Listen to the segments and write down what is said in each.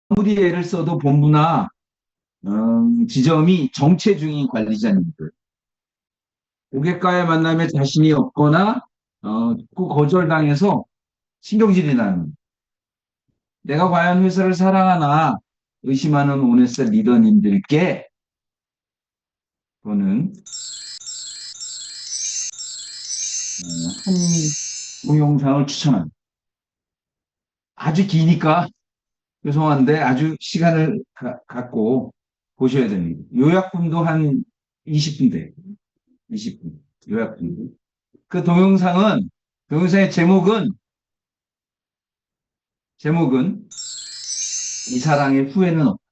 아무리 애를 써도 본부나 지점이 정체 중인 관리자님들, 고객과의 만남에 자신이 없거나 그 거절당해서 신경질이 나는, 내가 과연 회사를 사랑하나 의심하는 오네스 리더님들께 저는 한 동영상을 추천합니다. 아주 기니까 죄송한데 아주 시간을 갖고 보셔야 됩니다. 요약분도 한 20분 돼요. 20분. 요약분. 그 동영상의 제목은 이 사랑의 후회는 없다.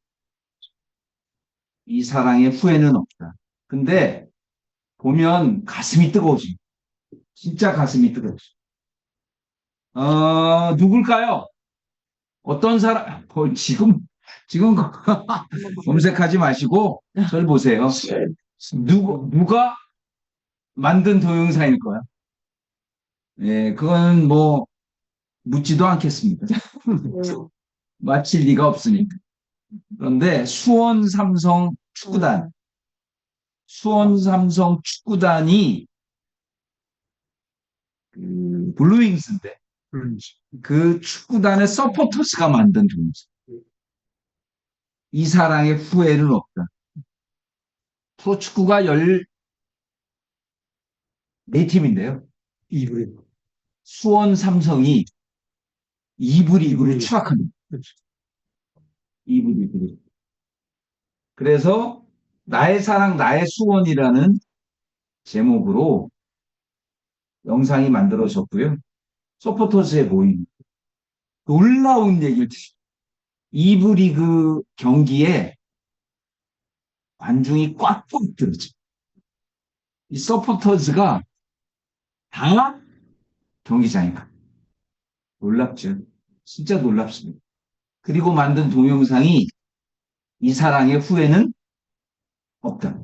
이 사랑의 후회는 없다. 근데 보면 가슴이 뜨거워지. 진짜 가슴이 뜨거워지. 누굴까요? 어떤 사람, 지금 검색하지 마시고 저를 보세요. 누가 만든 동영상일 거야? 예, 그건 뭐 묻지도 않겠습니다. 맞힐 리가 없으니까. 그런데 수원 삼성 축구단이 블루윙스인데 그 축구단의 서포터스가 만든 동영상. 이 사랑의 후회는 없다. 프로축구가 14팀인데요. 수원 삼성이 2부 리그로 추락합니다. 2부 리그로. 그래서 나의 사랑 나의 수원이라는 제목으로 영상이 만들어졌고요. 서포터즈의 모임. 놀라운 얘기를 드립니다. 2부 리그 경기에 관중이 꽉꽉 들어죠. 이 서포터즈가 다 경기장에 가. 놀랍죠. 진짜 놀랍습니다. 그리고 만든 동영상이 이 사랑의 후회는 없다.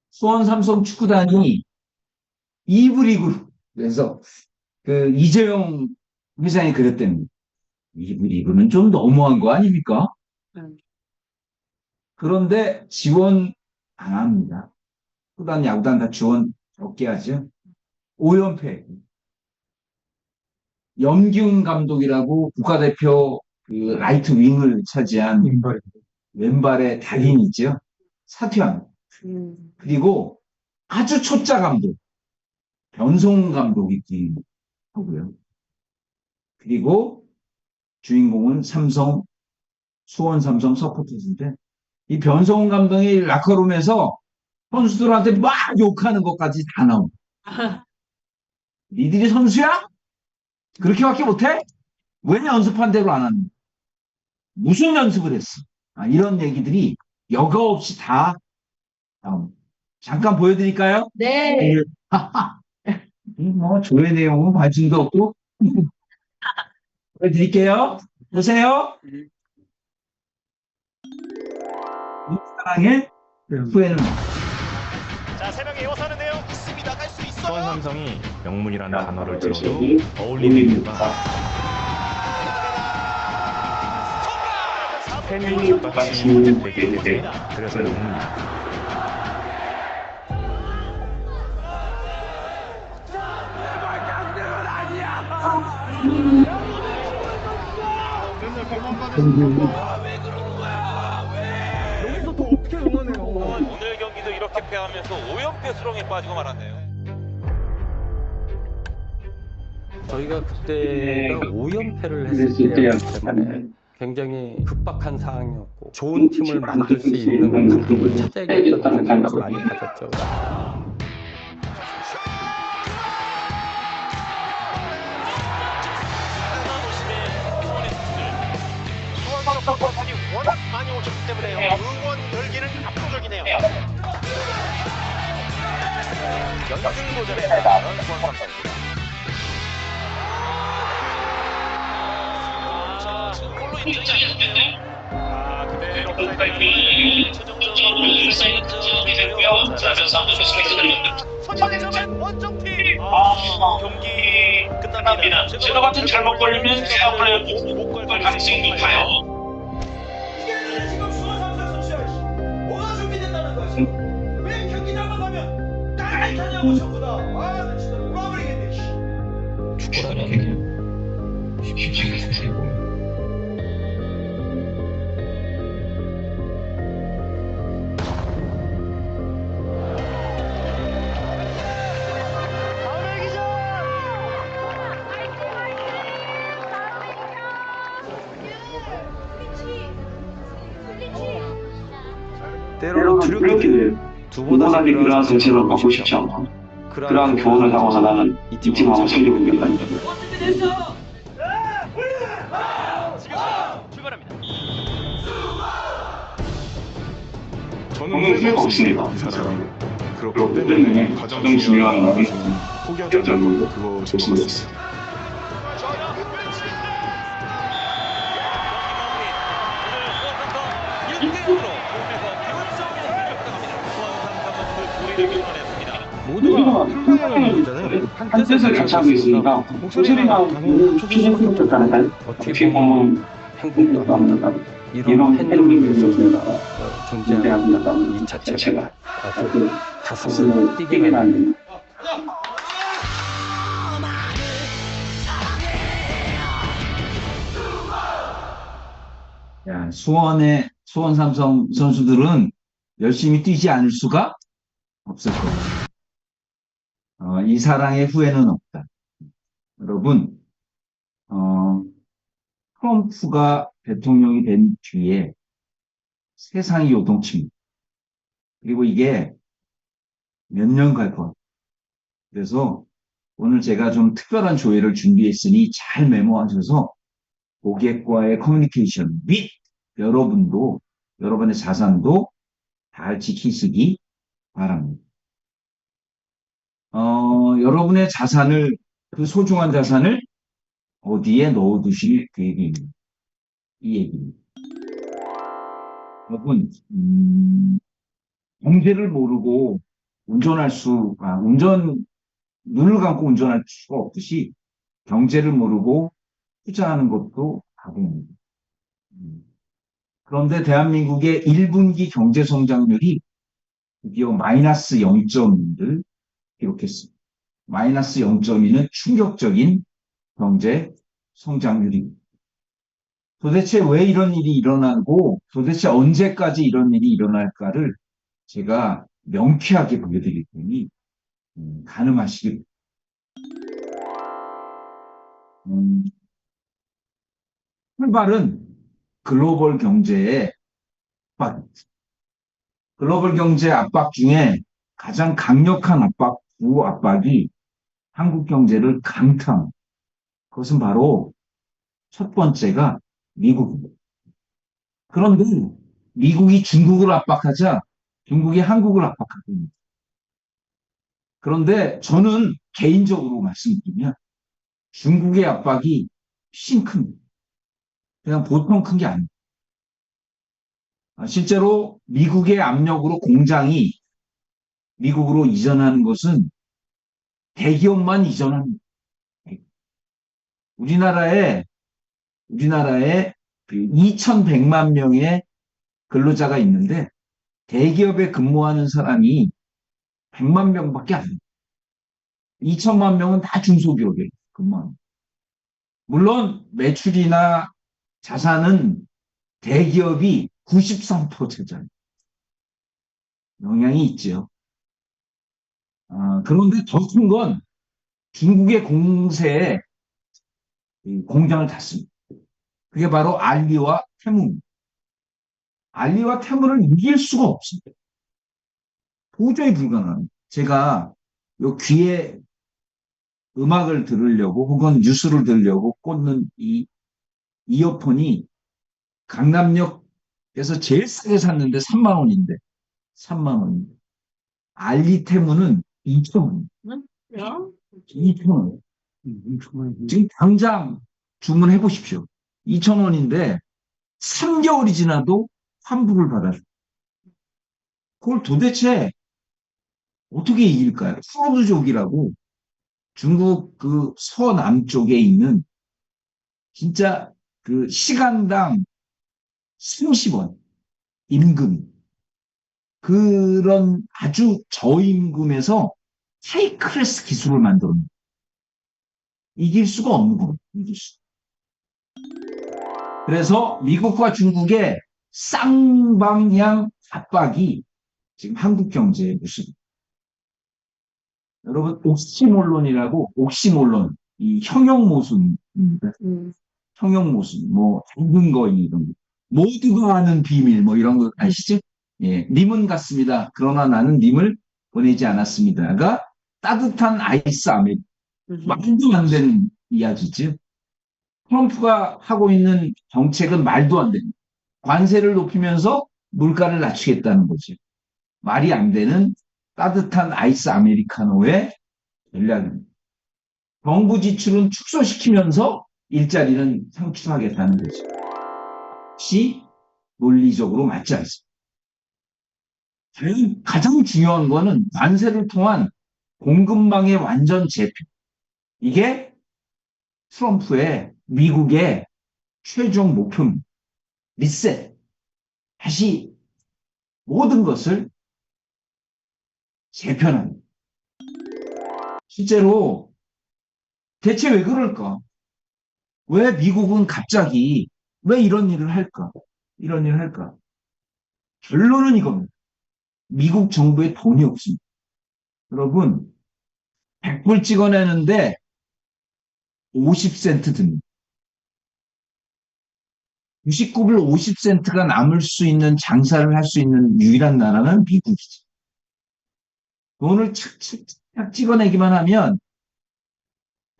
수원 삼성 축구단이 2부 리그로, 그래서 그 이재용 회장이 그랬답니다. 2부 리그는 좀 너무한 거 아닙니까? 그런데 지원 안 합니다. 축구단, 야구단 다 지원 적게 하죠. 5연패. 염기훈 감독이라고 국가대표 그 라이트 윙을 차지한 왼발의 달인이죠. 사퇴합니다. 그리고 아주 초짜 감독, 변성훈 감독이 하고요. 그리고 주인공은 수원 삼성 서포터즈인데 이 변성훈 감독이 라커룸에서 선수들한테 막 욕하는 것까지 다 나옵니다. 니들이 선수야? 그렇게밖에 못해? 왜 연습한 대로 안 하는? 무슨 연습을 했어? 이런 얘기들이 여과 없이 다 나옵니다. 잠깐 보여드릴까요? 네. 뭐 조회 내용은 관심도 없고 보여드릴게요. 보세요. 이 사랑의 후회는 자, 세 명이 에워싸는데요. 있습니다. 갈 수 있어요. 수원 삼성이 명문이라는 단어를 들어도 어울리는 이유가 팬이 똑같이 되기 때문에 그래서 명문입니다. 여기서 또 어떻게 응원해요? 오늘 경기도 이렇게 패하면서 5연패 수렁에 빠지고 말았네요. 저희가 그때가 5연패를 했을 때였기 때문에 굉장히 급박한 상황이었고 좋은 팀을 만들 수 있는 방법을 찾아야겠다는 생각을 많이 가졌죠. 수원 서포터들이 워낙 많이 오셨기 때문에요. 응원 열기는 압도적이네요. 연승도전에 나가는 수원 삼성입니다. 지금 골로 인정이 안 됐네요. 그대로 최종적으로 선제점은 원정팀 경기 끝납니다. 제도 같은 잘못 걸리면 페어플레이 못걸 가능성이 높아요. 이게 지금 수원 삼성 선수야. 뭐가 준비됐다는 거야 지금? 왜 경기 남아가면 따라하냐고 전부 다. 나 진짜 놀아버리겠네. 축구라는 게 쉽지 않으세요. 때로는 그렇게 두보다 그러한 정책을 받고 싶지 않고 그러한 교훈을 하고서 나는 이 팀을 한번 살리고 있는 거아닙니다. 출발합니다. 저는 후회가 없습니다. 이 사람이 그렇기 그렇기 때문에 때문에 가장 가장 중요한 중요한 것은 것은 포기하지 않는 것 그것인 것 같습니다. 없습니다. 모두가 한 방향을 보잖아요. 한 뜻을 같이 하고 있으니까 목소리가 추진스럽잖아요. 어떻게 보면 행복도 합니다. 이런 팬들을 속에서 존재하는 이 자체가 아주 가슴을 뛰게 만드는 야, 수원 삼성 선수들은 열심히 뛰지 않을 수가 없을 거예요. 이 사랑의 후회는 없다. 여러분, 트럼프가 대통령이 된 뒤에 세상이 요동칩니다. 그리고 이게 몇 년 갈 것 같아요. 그래서 오늘 제가 좀 특별한 조회를 준비했으니 잘 메모하셔서 고객과의 커뮤니케이션 및 여러분도, 여러분의 자산도 잘 지키시기 바랍니다. 여러분의 자산을, 그 소중한 자산을 어디에 넣어두실 계획입니다. 이 얘기입니다. 여러분, 경제를 모르고 눈을 감고 운전할 수가 없듯이 경제를 모르고 투자하는 것도 바보입니다. 그런데 대한민국의 1분기 경제 성장률이 드디어 마이너스 0.2를 기록했습니다. 마이너스 0.2는 충격적인 경제 성장률입니다. 도대체 왜 이런 일이 일어나고 도대체 언제까지 이런 일이 일어날까를 제가 명쾌하게 보여드릴 테니 가늠하시기 출발은 글로벌 경제의 글로벌 경제 압박 중에 가장 강력한 구 압박이 한국 경제를 강타합니다. 그것은 바로 첫 번째가 미국입니다. 그런데 미국이 중국을 압박하자 중국이 한국을 압박하고 있습니다. 그런데 저는 개인적으로 말씀드리면 중국의 압박이 훨씬 큽니다. 그냥 보통 큰 게 아닙니다. 실제로 미국의 압력으로 공장이 미국으로 이전하는 것은 대기업만 이전합니다. 우리나라에 2,100만 명의 근로자가 있는데 대기업에 근무하는 사람이 100만 명밖에 안 돼요. 2천만 명은 다 중소기업에 근무합니다. 물론 매출이나 자산은 대기업이 93%잖아요. 영향이 있죠. 그런데 더 큰 건 중국의 공세에 공장을 닫습니다. 그게 바로 알리와 테무입니다. 알리와 테무를 이길 수가 없습니다. 도저히 불가능합니다. 제가 요 귀에 음악을 들으려고 혹은 뉴스를 들으려고 꽂는 이 이어폰이 강남역에서 제일 싸게 샀는데 3만 원인데 3만 원인데 알리 테무는 2천 원. 2천 원. 지금 당장 주문해 보십시오. 2천 원인데 3개월이 지나도 환불을 받아요. 그걸 도대체 어떻게 이길까요? 프로드족이라고 중국 그 서남쪽에 있는 진짜 그 시간당 30원 임금 그런 아주 저임금에서 하이클래스 기술을 만들었는 이길 수가 없는 거예요. 이길 수. 그래서 미국과 중국의 쌍방향 압박이 지금 한국 경제에 무슨 여러분 옥시몰론이라고 옥시몰론 이 형용모순입니다. 형용모순 뭐 당근 거인 이런 거 모두가 아는 비밀 뭐 이런 거 아시죠? 예, 님은 같습니다. 그러나 나는 님을 보내지 않았습니다가 따뜻한 아이스 아메리카노 말도 안 되는 이야기죠. 트럼프가 하고 있는 정책은 말도 안 되는 관세를 높이면서 물가를 낮추겠다는 거죠. 말이 안 되는 따뜻한 아이스 아메리카노의 전략입니다. 정부 지출은 축소시키면서 일자리는 창출하겠다는 거죠. 혹시 논리적으로 맞지 않습니다. 가장 중요한 거는 관세를 통한 공급망의 완전 재편. 이게 트럼프의 미국의 최종 목표입니다. 리셋. 다시 모든 것을 재편합니다. 실제로 대체 왜 그럴까? 왜 미국은 갑자기 왜 이런 일을 할까? 이런 일을 할까? 결론은 이겁니다. 미국 정부에 돈이 없습니다. 여러분, 100불 찍어내는데 50센트 듭니다. 99불 50센트가 남을 수 있는 장사를 할 수 있는 유일한 나라는 미국이죠. 돈을 착착 찍어내기만 하면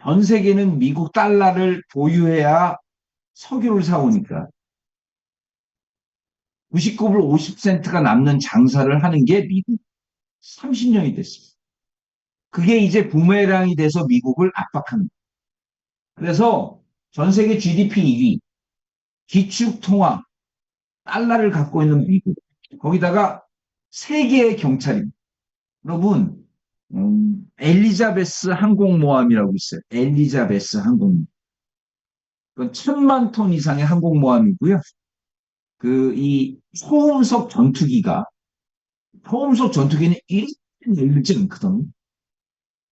전 세계는 미국 달러를 보유해야 석유를 사오니까 99불 50센트가 남는 장사를 하는 게 미국 30년이 됐습니다. 그게 이제 부메랑이 돼서 미국을 압박합니다. 그래서 전 세계 GDP 2위, 기축통화, 달러를 갖고 있는 미국, 거기다가 세계의 경찰입니다. 여러분, 엘리자베스 항공모함이라고 있어요. 엘리자베스 항공모함. 그건 1000만 톤 이상의 항공모함이고요. 이 소음속 전투기는 이렇게 날리지 않거든.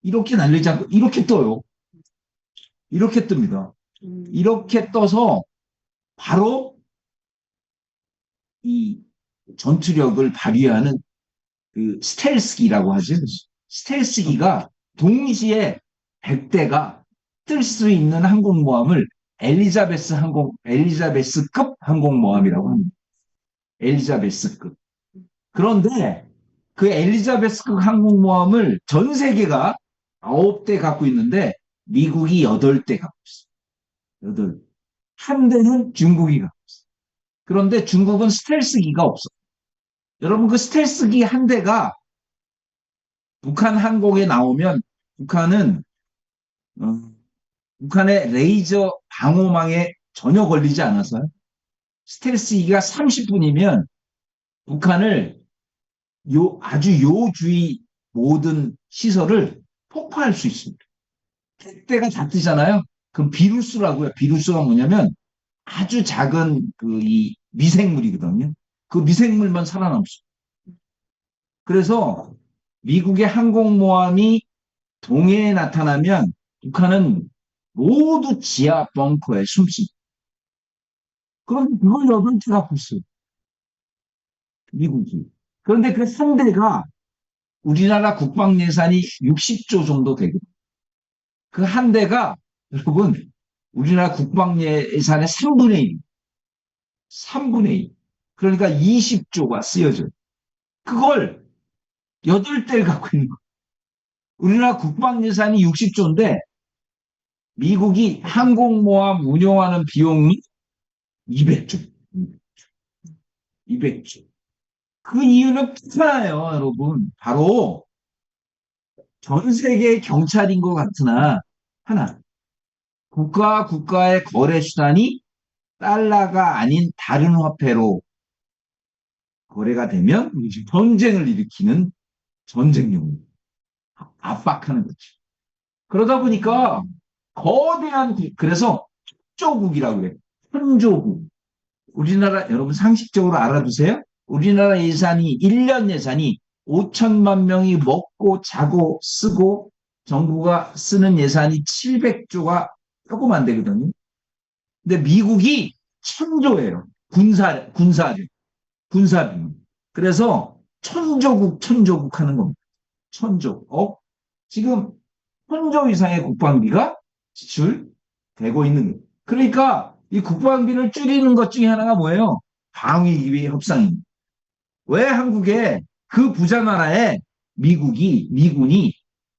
이렇게 날리지 않고 이렇게 떠요. 이렇게 뜹니다. 이렇게 떠서 바로 이 전투력을 발휘하는 그 스텔스기라고 하죠. 스텔스기가 동시에 100대가 뜰 수 있는 항공모함을 엘리자베스급 항공모함이라고 합니다. 엘리자베스급. 그런데 그 엘리자베스급 항공모함을 전 세계가 9대 갖고 있는데 미국이 8대 갖고 있어요. 8. 한 대는 중국이 갖고 있어요. 그런데 중국은 스텔스기가 없어. 여러분 그 스텔스기 한 대가 북한 항공에 나오면 북한의 레이저 방호망에 전혀 걸리지 않아서요. 스텔스기가 30분이면 북한을 아주 요주의 모든 시설을 폭파할 수 있습니다. 택대가 작지잖아요. 그럼 비루스라고요. 비루스가 뭐냐면 아주 작은 이 미생물이거든요. 그 미생물만 살아남습니다. 그래서 미국의 항공모함이 동해에 나타나면 북한은 모두 지하 벙커에 숨습니다. 그럼 그걸 8대 갖고 있어요. 미국이. 그런데 그 한 대가 우리나라 국방 예산이 60조 정도 되거든요. 그 한 대가 여러분 우리나라 국방 예산의 3분의 1. 3분의 1. 그러니까 20조가 쓰여져요. 그걸 8대를 갖고 있는 거예요. 우리나라 국방 예산이 60조인데 미국이 항공모함 운용하는 비용이 200조. 200조. 그 이유는 크잖아요, 여러분. 바로 전 세계의 경찰인 것 같으나 하나, 국가와 국가의 거래 수단이 달러가 아닌 다른 화폐로 거래가 되면 전쟁을 일으키는 전쟁용 압박하는 거죠. 그러다 보니까 거대한 그래서 천조국이라고 그래요. 천조국. 우리나라 여러분 상식적으로 알아두세요. 우리나라 예산이 1년 예산이 5천만 명이 먹고 자고 쓰고 정부가 쓰는 예산이 700조가 조금 안 되거든요. 근데 미국이 1000조예요. 군사비. 그래서 천조국 하는 겁니다. 천조. 지금 1000조 이상의 국방비가 지출되고 있는 거예요. 그러니까 이 국방비를 줄이는 것 중에 하나가 뭐예요? 방위기비 협상입니다. 왜 한국에 그 부자 나라에 미군이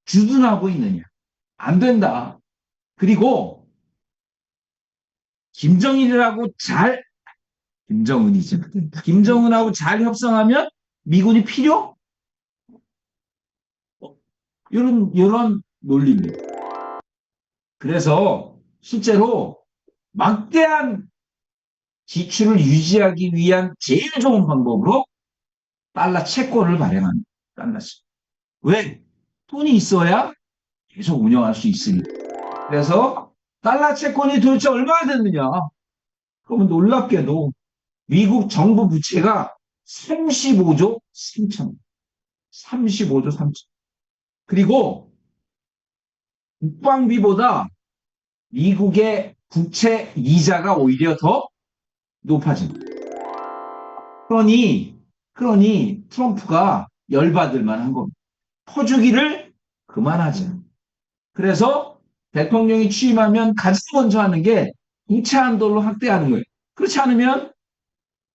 주둔하고 있느냐? 안 된다. 그리고 김정은이죠. 김정은하고 잘 협상하면 미군이 필요? 이런 논리입니다. 그래서 실제로 막대한 지출을 유지하기 위한 제일 좋은 방법으로 달러 채권을 발행합니다. 달러채. 왜? 돈이 있어야 계속 운영할 수 있으니까. 그래서 달러 채권이 도대체 얼마나 됐느냐? 그러면 놀랍게도 미국 정부 부채가 35조 3천. 35조 3천. 그리고 국방비보다 미국의 국채 이자가 오히려 더 높아집니다. 그러니 트럼프가 열받을 만한 겁니다. 퍼주기를 그만하자. 그래서 대통령이 취임하면 가장 먼저 하는 게 국채 한도를 확대하는 거예요. 그렇지 않으면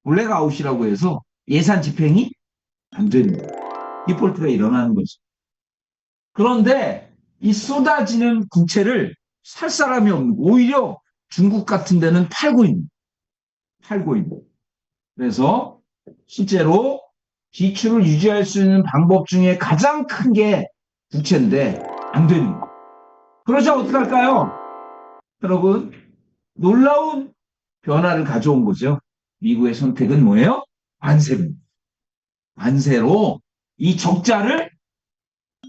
블랙아웃이라고 해서 예산 집행이 안 됩니다. 디폴트가 일어나는 거죠. 그런데 이 쏟아지는 국채를 살 사람이 없는 거. 오히려 중국 같은 데는 팔고 있는. 그래서 실제로 지출을 유지할 수 있는 방법 중에 가장 큰 게 부채인데 안 되는 거예요. 그러자 어떻게 할까요? 여러분, 놀라운 변화를 가져온 거죠. 미국의 선택은 뭐예요? 관세입니다. 관세로 이 적자를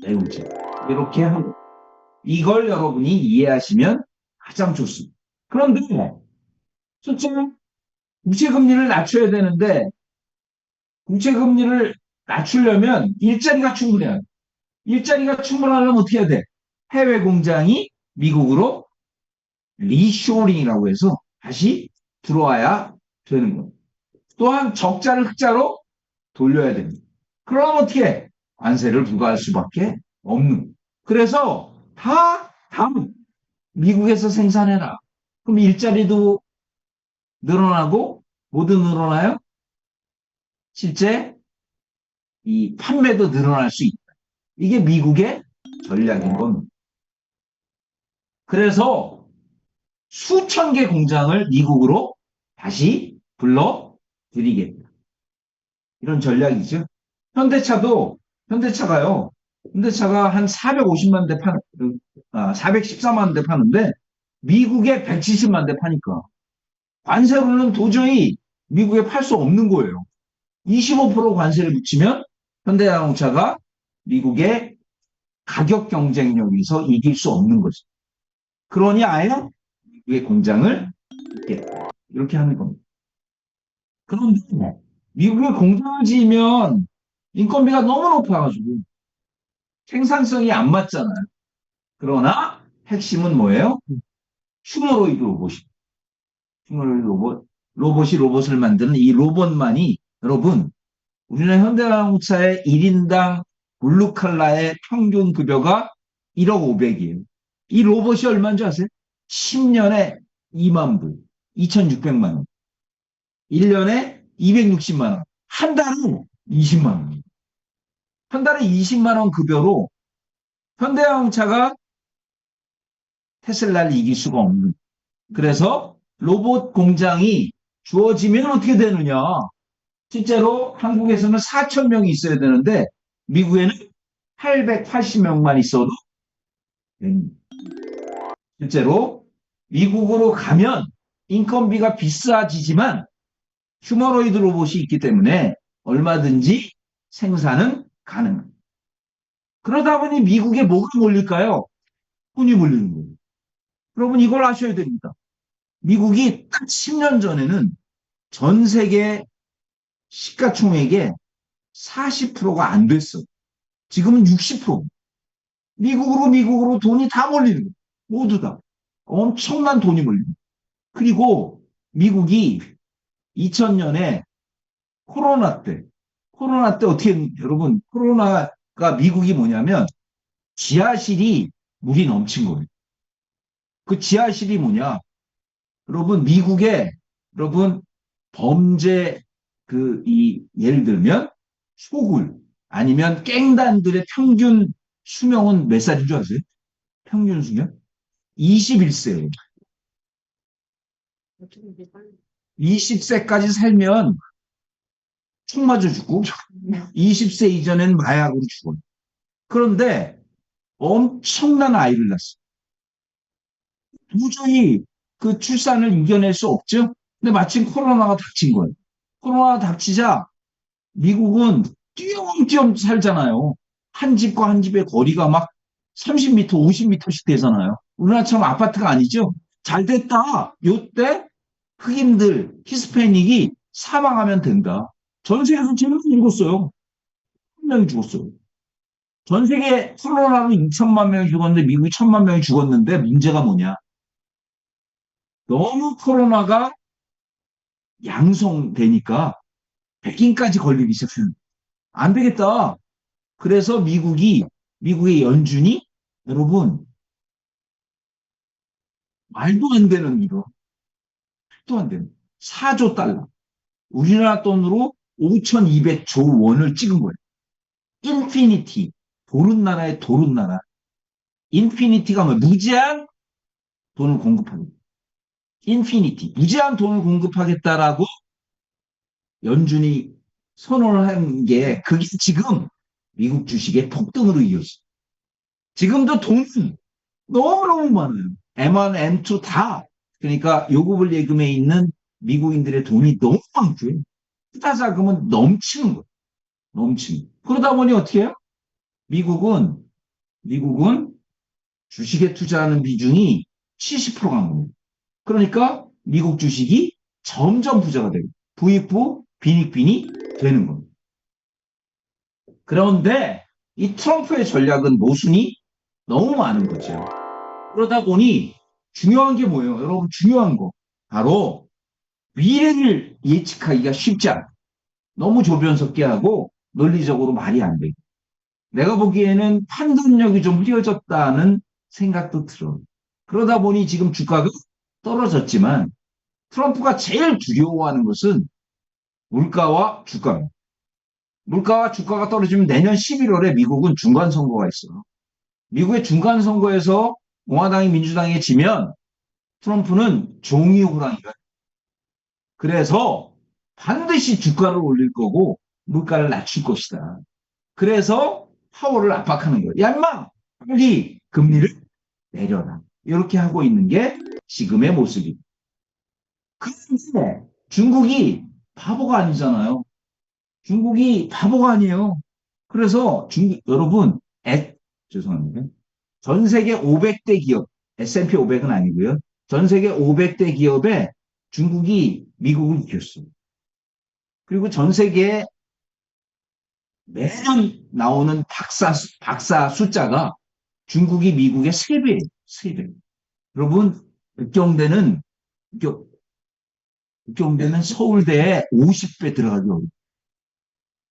메우자. 이렇게 하고 이걸 여러분이 이해하시면 가장 좋습니다. 그런데 실제 국채금리를 낮춰야 되는데 국채금리를 낮추려면 일자리가 충분해야 돼. 일자리가 충분하려면 어떻게 해야 돼? 해외 공장이 미국으로 리쇼링이라고 해서 다시 들어와야 되는 거예요. 또한 적자를 흑자로 돌려야 됩니다. 그럼 어떻게 해? 관세를 부과할 수밖에 없는 거예요. 그래서 다 미국에서 생산해라. 그럼 일자리도 늘어나고 뭐도 늘어나요? 실제 이 판매도 늘어날 수 있다. 이게 미국의 전략인 겁니다. 그래서 수천 개 공장을 미국으로 다시 불러들이겠다. 이런 전략이죠. 현대차가 한 450만 대 414만 대 파는데 미국에 170만 대 파니까 관세로는 도저히 미국에 팔 수 없는 거예요. 25% 관세를 붙이면 현대자동차가 미국의 가격 경쟁력에서 이길 수 없는 거죠. 그러니 아예 미국의 공장을 이렇게 하는 겁니다. 그런데 미국에 공장을 지으면 인건비가 너무 높아가지고 생산성이 안 맞잖아요. 그러나 핵심은 뭐예요? 휴머노이드 로봇이. 휴머노이드 로봇이 로봇을 만드는 이 로봇만이 여러분 우리나라 현대자동차의 1인당 블루칼라의 평균 급여가 1억 5백이에요. 이 로봇이 얼마인 줄 아세요? 10년에 2만 불, 2,600만 원. 1년에 260만 원. 한 달에 20만 원. 한 달에 20만 원 급여로 현대자동차가 테슬라를 이길 수가 없는. 그래서 로봇 공장이 주어지면 어떻게 되느냐. 실제로 한국에서는 4천 명이 있어야 되는데 미국에는 880명만 있어도 됩니다. 실제로 미국으로 가면 인건비가 비싸지지만 휴머노이드 로봇이 있기 때문에 얼마든지 생산은 가능합니다. 그러다 보니 미국에 뭐가 몰릴까요? 돈이 몰리는 거예요. 여러분 이걸 아셔야 됩니다. 미국이 딱 10년 전에는 전 세계 시가총액의 40%가 안 됐어. 지금은 60%. 미국으로 돈이 다 몰리는 거예요. 모두 다. 엄청난 돈이 몰리는 거예요. 그리고 미국이 2000년에 코로나 때 어떻게, 여러분, 코로나가 미국이 뭐냐면 지하실이 물이 넘친 거예요. 그 지하실이 뭐냐? 여러분, 미국에, 여러분, 범죄, 예를 들면, 소굴, 아니면 갱단들의 평균 수명은 몇 살인 줄 아세요? 평균 수명? 21세예요. 20세까지 살면 총 맞아 죽고, 20세 이전에는 마약으로 죽어요. 그런데 엄청난 아이를 낳았어요. 도저히 그 출산을 이겨낼 수 없죠? 근데 마침 코로나가 닥친 거예요. 코로나가 닥치자 미국은 띄엄띄엄 살잖아요. 한 집과 한 집의 거리가 막 30m, 50m씩 되잖아요. 우리나라처럼 아파트가 아니죠? 잘 됐다. 요때 흑인들, 히스패닉이 사망하면 된다. 전 세계에서 제일 많이 죽었어요. 1명이 죽었어요. 전 세계 코로나로 2천만 명이 죽었는데 미국이 1,000만 명이 죽었는데 문제가 뭐냐? 너무 코로나가 양성되니까 백인까지 걸리기 시작해요. 안 되겠다. 그래서 미국의 연준이, 여러분, 말도 안 되는 이거. 말도 안 되는. 4조 달러. 우리나라 돈으로 5,200조 원을 찍은 거예요. 인피니티. 도른 나라의 도른 나라. 인피니티가 뭐예요? 무제한 돈을 공급하는 거예요. 인피니티. 무제한 돈을 공급하겠다라고 연준이 선언을 한 게, 그게 지금 미국 주식의 폭등으로 이어져. 지금도 돈이 너무너무 많아요. M1, M2 다. 그러니까 요구불 예금에 있는 미국인들의 돈이 너무 많고요. 투자 자금은 넘치는 거예요. 넘치는. 그러다 보니 어떻게 해요? 미국은 주식에 투자하는 비중이 70%가 간 겁니다. 그러니까 미국 주식이 점점 부자가 되고 부익부 빈익빈이 되는 겁니다. 그런데 이 트럼프의 전략은 모순이 너무 많은 거죠. 그러다 보니 중요한 게 뭐예요? 여러분, 중요한 거. 바로 미래를 예측하기가 쉽지 않아요. 너무 조변석계하고 논리적으로 말이 안 되고. 내가 보기에는 판단력이 좀 흐려졌다는 생각도 들어요. 그러다 보니 지금 주가가 떨어졌지만 트럼프가 제일 두려워하는 것은 물가와 주가입니다. 물가와 주가가 떨어지면 내년 11월에 미국은 중간선거가 있어요. 미국의 중간선거에서 공화당이 민주당에 지면 트럼프는 종이 호랑이가. 그래서 반드시 주가를 올릴 거고 물가를 낮출 것이다. 그래서 파월을 압박하는 거예요. 야, 인마! 빨리 금리를 내려라. 이렇게 하고 있는 게 지금의 모습입니다. 그런데 중국이 바보가 아니잖아요. 중국이 바보가 아니에요. 그래서 여러분, 죄송합니다. 전 세계 500대 기업, S&P 500은 아니고요. 전 세계 500대 기업에 중국이 미국을 이겼어요. 그리고 전 세계에 매년 나오는 박사 숫자가 중국이 미국의 3배예요. 3배. 여러분, 북경대는 서울대에 50배 들어가기 어려워요.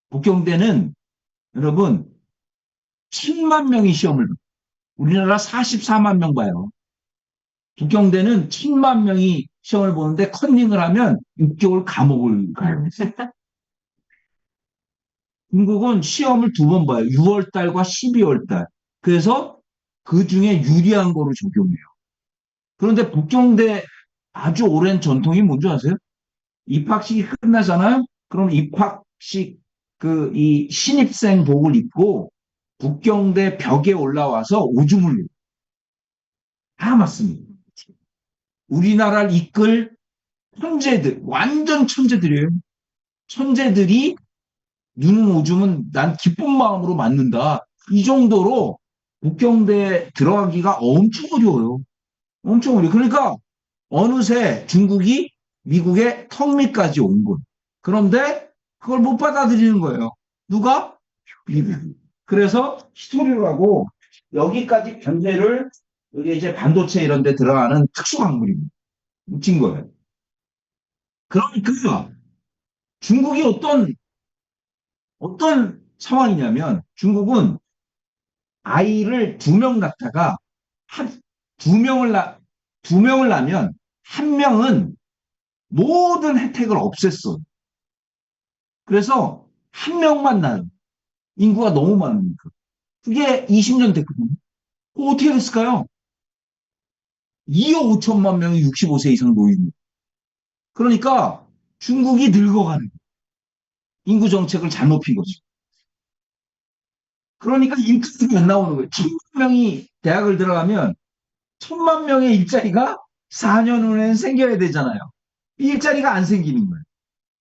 북경대는 여러분 1000만 명이 시험을 봐요. 우리나라 44만 명 봐요. 북경대는 1000만 명이 시험을 보는데 컨닝을 하면 6개월 감옥을 가요. 중국은 시험을 2번 봐요. 6월달과 12월달. 그래서 그 중에 유리한 거로 적용해요. 그런데 북경대 아주 오랜 전통이 뭔지 아세요? 입학식이 끝나잖아요? 그럼 입학식 이 신입생복을 입고 북경대 벽에 올라와서 오줌을 내요. 다 맞습니다. 우리나라를 이끌 천재들, 완전 천재들이에요. 천재들이 누는 오줌은 난 기쁜 마음으로 맞는다. 이 정도로 국경대에 들어가기가 엄청 어려워요. 엄청 어려워요. 그러니까 어느새 중국이 미국의 턱 밑까지 온 거예요. 그런데 그걸 못 받아들이는 거예요. 누가? 미국. 그래서 히토류라고 여기까지 견제를 여기 이제 반도체 이런 데 들어가는 특수광물입니다. 묻힌 거예요. 그러니까 중국이 어떤 상황이냐면 중국은 아이를 2명 낳다가 두 명을 낳으면 한 명은 모든 혜택을 없앴어. 그래서 한 명만 낳아요. 인구가 너무 많으니까. 그게 20년 됐거든요. 어떻게 됐을까요? 2억 5천만 명이 65세 이상 노인이에요. 그러니까 중국이 늙어가는 거예요. 인구 정책을 잘못 핀 거죠. 그러니까 인구가 안 나오는 거예요. 1,000만 명이 대학을 들어가면 1,000만 명의 일자리가 4년 후에는 생겨야 되잖아요. 이 일자리가 안 생기는 거예요.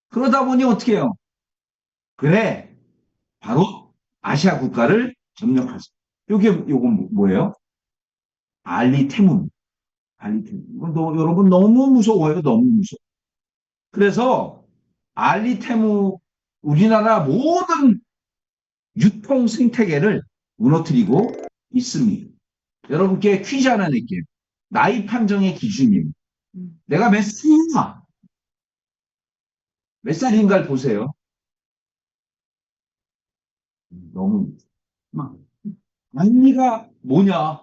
그러다 보니 어떻게 해요? 그래, 바로 아시아 국가를 점령하자. 요건 뭐예요? 알리테문. 여러분 너무 무서워요. 너무 무서워. 그래서 알리테무 우리나라 모든 유통 생태계를 무너뜨리고 있습니다. 여러분께 퀴즈 하나 낼게요. 나이 판정의 기준이에요. 내가 몇 살인가? 몇 살인가를 보세요. 너무 막 알리가 뭐냐?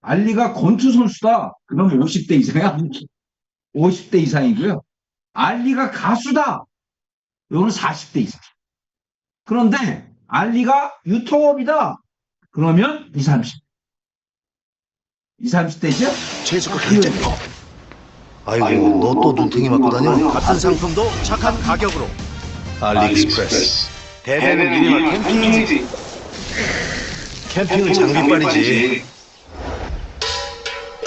알리가 권투 선수다. 그러면 50대 이상이야. 50대 이상이고요. 알리가 가수다. 이거는 40대 이상. 그런데 알리가 유통업이다. 그러면 20, 30. 20, 30대죠? 최저가 결정이고. 아이고, 너 또 눈탱이 맞고 다녀. 같은 상품도 착한 가격으로. 알리익스프레스. 대부분 미니마 캠핑이지. 캠핑은 장비빨이지.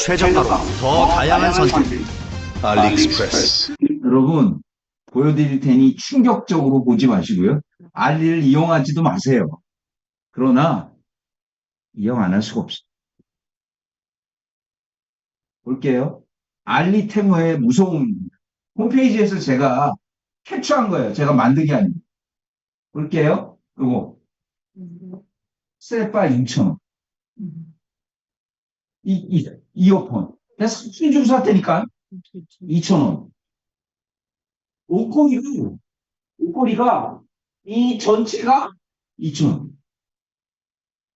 최저가로 더 다양한 선택. 알리익스프레스. 여러분, 보여드릴 테니 충격적으로 보지 마시고요. 알리를 이용하지도 마세요. 그러나 이용 안 할 수가 없어요. 볼게요. 알리테무의 무서움. 홈페이지에서 제가 캡처한 거예요. 제가 만든 게 아니에요. 볼게요. 이거. 셀바 2,000원. 이어폰. 내가 3천 주고 샀다니까. 2,000원. 옷걸이가 이 전체가 2,000원.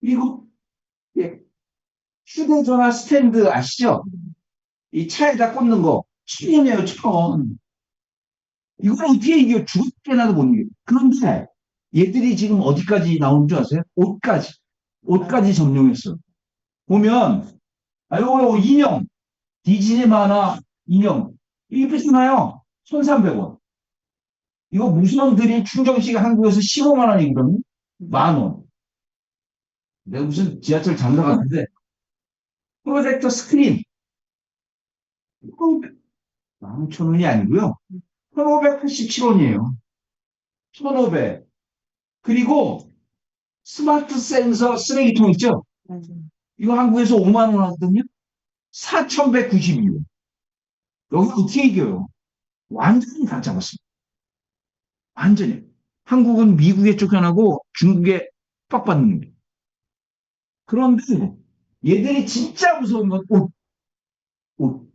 그리고 예, 휴대전화 스탠드 아시죠? 이 차에다 꽂는 거 1,000원이에요. 1,000원. 이걸 어떻게 이겨? 죽었게나도 못 이겨. 그런데 얘들이 지금 어디까지 나오는 줄 아세요? 옷까지 점령했어. 보면 요거 인형, 디즈니 만화 인형 이게 비싸나요? 1,300원. 이거 무선들이 충전시가 한국에서 15만 원이거든요. 10,000원. 내가 무슨 지하철 장사 갔는데 프로젝터 스크린 15,000원이 아니고요. 1,587원이에요. 1,500. 그리고 스마트 센서 쓰레기통 있죠? 이거 한국에서 5만 원 하거든요. 4,192원. 여기 어떻게 이겨요? 완전히 다 잡았습니다. 완전히. 한국은 미국에 쫓겨나고 중국에 빡받는 거예요. 그런데 얘들이 진짜 무서운 건 옷.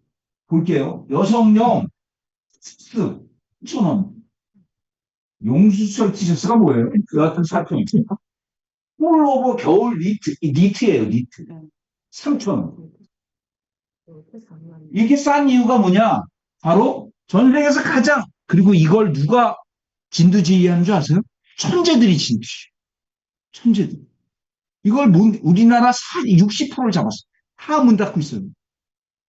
볼게요. 여성용 티셔츠 2,000원. 용수철 티셔츠가 뭐예요? 그 같은 사탕 있죠. 폴로버 겨울 니트예요. 니트. 3,000원. 이게 싼 이유가 뭐냐? 바로 전 세계에서 가장 그리고 이걸 누가 진두지휘하는 줄 아세요? 천재들이 진두지휘. 천재들. 이걸 우리나라 60%를 잡았어. 다 문 닫고 있어요.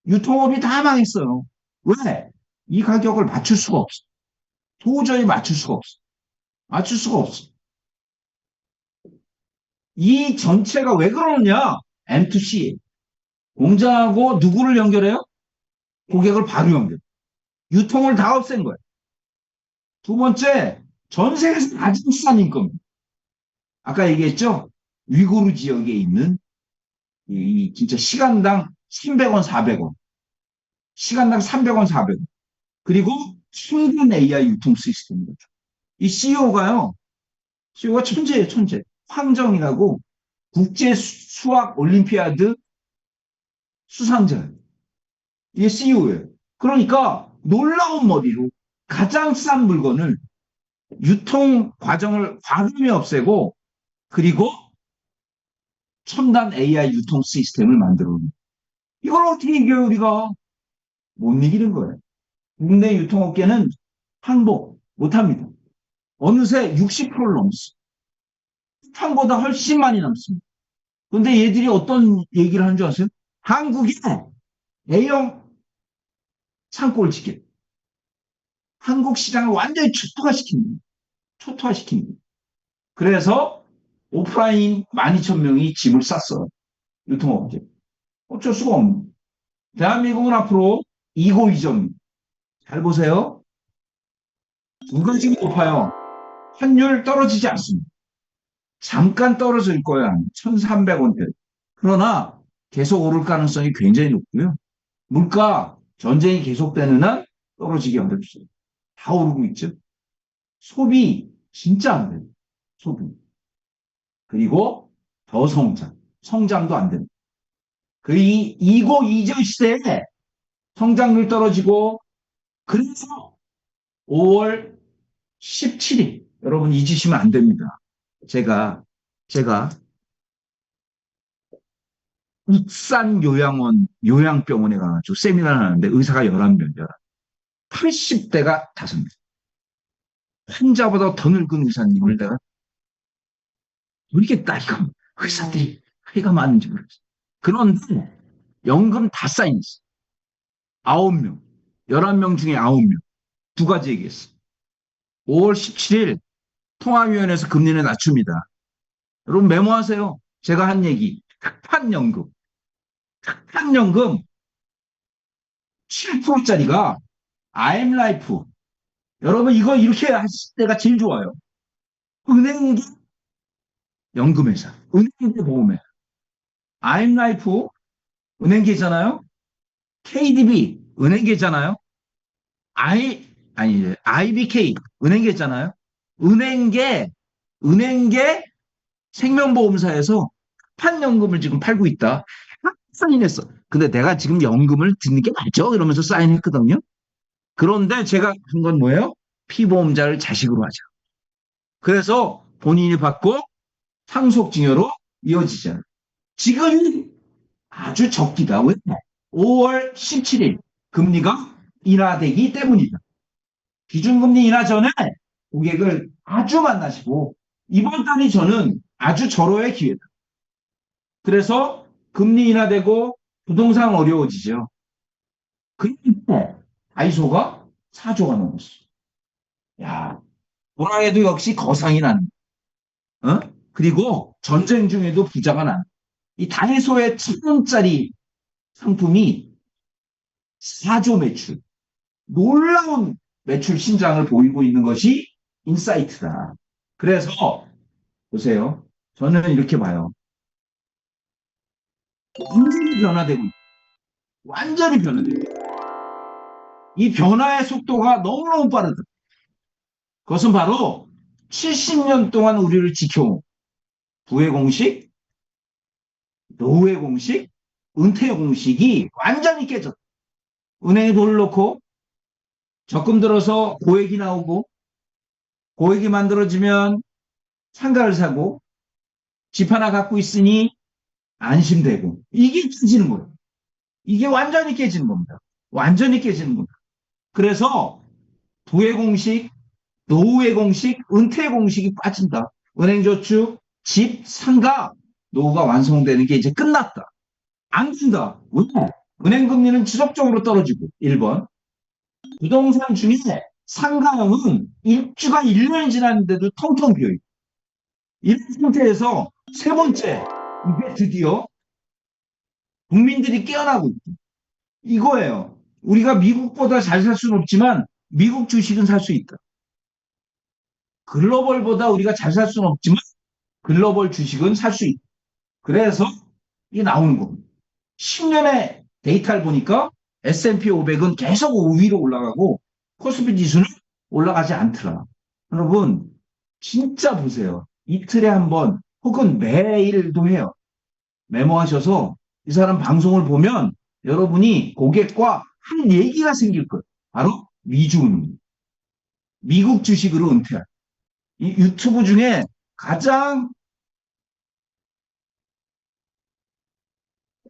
유통업이 다 망했어요. 왜? 이 가격을 맞출 수가 없어. 도저히 맞출 수가 없어. 맞출 수가 없어. 이 전체가 왜 그러느냐? M2C. 공장하고 누구를 연결해요? 고객을 바로 연결. 유통을 다 없앤 거예요. 두 번째, 전 세계에서 가장 싼 인건비. 아까 얘기했죠? 위구르 지역에 있는 진짜 시간당 300원, 400원. 시간당 300원, 400원. 그리고 첨단 AI 유통 시스템인 거죠. 이 CEO가 천재예요, 천재. 황정이라고 국제 수학 올림피아드 수상자예요. 이게 CEO예요. 그러니까 놀라운 머리로 가장 싼 물건을 유통 과정을 과감히 없애고 그리고 첨단 AI 유통 시스템을 만들어 놓은. 이걸 어떻게 이겨요, 우리가? 못 이기는 거예요. 국내 유통업계는 항복 못합니다. 어느새 60%를 넘었어. 한보다 훨씬 많이 남습니다. 그런데 얘들이 어떤 얘기를 하는 줄 아세요? 한국에 A형 창고를 짓게. 한국 시장을 완전히 초토화시킵니다. 그래서 오프라인 12,000명이 집을 쌌어요. 유통업계. 어쩔 수가 없는. 대한민국은 앞으로 이고이정. 잘 보세요. 두 가지가 높아요. 환율 떨어지지 않습니다. 잠깐 떨어질 거야. 1,300원대. 그러나 계속 오를 가능성이 굉장히 높고요. 물가 전쟁이 계속되는 한 떨어지기 어렵죠. 다 오르고 있죠. 소비 진짜 안 돼요. 소비. 그리고 더 성장도 안 됩니다. 그 이고 이전 시대에 성장률 떨어지고 그래서 5월 17일 여러분 잊으시면 안 됩니다. 제가 익산 요양병원에 가가지고 세미나를 하는데 의사가 11명, 80대가 5명. 환자보다 더 늙은 의사님을 내가 모르겠다, 이거. 의사들이 회가 많은지 모르겠어. 그런데 연금 다 쌓여있어. 9명. 11명 중에 9명. 두 가지 얘기했어. 5월 17일 통화위원회에서 금리를 낮춥니다. 여러분 메모하세요. 제가 한 얘기. 특판연금 7%짜리가 IM라이프. 여러분 이거 이렇게 하실 때가 제일 좋아요. 은행계 연금회사, 은행계 보험회사. IM라이프 은행계잖아요. KDB 은행계잖아요. IBK 은행계잖아요. 은행계 생명보험사에서 특판연금을 지금 팔고 있다. 사인했어. 근데 내가 지금 연금을 듣는 게 맞죠? 이러면서 사인했거든요. 그런데 제가 한 건 뭐예요? 피보험자를 자식으로 하자. 그래서 본인이 받고 상속증여로 이어지잖아요. 지금 아주 적기다. 왜? 5월 17일 금리가 인하되기 때문이다. 기준금리 인하 전에 고객을 아주 만나시고 이번 달이 저는 아주 절호의 기회다. 그래서 금리 인하되고 부동산 어려워지죠. 그때 다이소가 4조가 넘었어. 야, 호랑이도 역시 거상이 나는. 그리고 전쟁 중에도 부자가 나는. 이 다이소의 1,000원짜리 상품이 4조 매출. 놀라운 매출 신장을 보이고 있는 것이 인사이트다. 그래서 보세요. 저는 이렇게 봐요. 완전히 변화되고 있다. 완전히 변화되고 있다. 이 변화의 속도가 너무너무 빠르다. 그것은 바로 70년 동안 우리를 지켜온 부의 공식, 노후의 공식, 은퇴의 공식이 완전히 깨졌다. 은행에 돈을 넣고 적금 들어서 고액이 나오고 고액이 만들어지면 상가를 사고 집 하나 갖고 있으니 안심되고 이게 깨지는 거예요. 이게 완전히 깨지는 겁니다. 완전히 깨지는 겁니다. 그래서 부의 공식, 노후의 공식, 은퇴의 공식이 빠진다. 은행저축, 집, 상가, 노후가 완성되는 게 이제 끝났다. 안 준다. 왜? 은행금리는 지속적으로 떨어지고 1번. 부동산 중에 상가형은 일주가 1년이 지났는데도 텅텅 비어있고 이런 상태에서 세 번째, 이게 드디어 국민들이 깨어나고 있다. 이거예요. 우리가 미국보다 잘 살 수는 없지만 미국 주식은 살 수 있다. 글로벌보다 우리가 잘 살 수는 없지만 글로벌 주식은 살 수 있다. 그래서 이게 나오는 겁니다. 10년의 데이터를 보니까 S&P 500은 계속 5위로 올라가고 코스피 지수는 올라가지 않더라. 여러분 진짜 보세요. 이틀에 한 번 혹은 매일도 해요. 메모하셔서 이 사람 방송을 보면 여러분이 고객과 한 얘기가 생길 거예요. 바로 미주은입니다. 미국 주식으로 은퇴할. 이 유튜브 중에 가장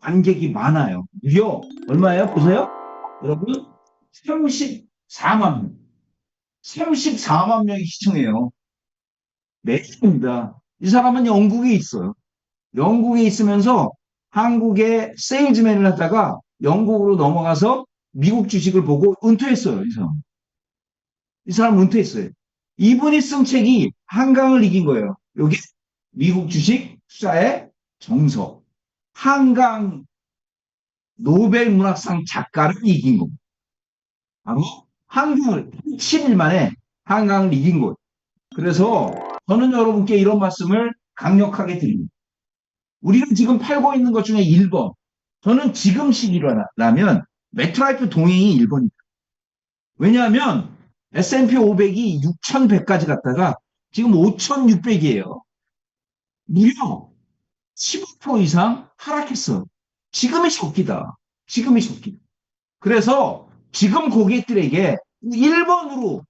관객이 많아요. 무려 얼마예요? 보세요. 여러분 34만 명. 34만 명이 시청해요. 매주입니다. 이 사람은 영국에 있어요. 영국에 있으면서 한국의 세일즈맨을 하다가 영국으로 넘어가서 미국 주식을 보고 은퇴했어요. 이 사람. 이 사람 은퇴했어요. 이분이 쓴 책이 한강을 이긴 거예요. 여기 미국 주식 투자의 정석. 한강 노벨 문학상 작가를 이긴 겁니다. 바로 한강을 7일 만에 한강을 이긴 거예요. 그래서 저는 여러분께 이런 말씀을 강력하게 드립니다. 우리가 지금 팔고 있는 것 중에 1번. 저는 지금 시기라면 메트라이프 동행이 1번입니다. 왜냐하면 S&P 500이 6,100까지 갔다가 지금 5,600이에요. 무려 15% 이상 하락했어. 지금이 적기다. 지금이 적기다. 그래서 지금 고객들에게 1번으로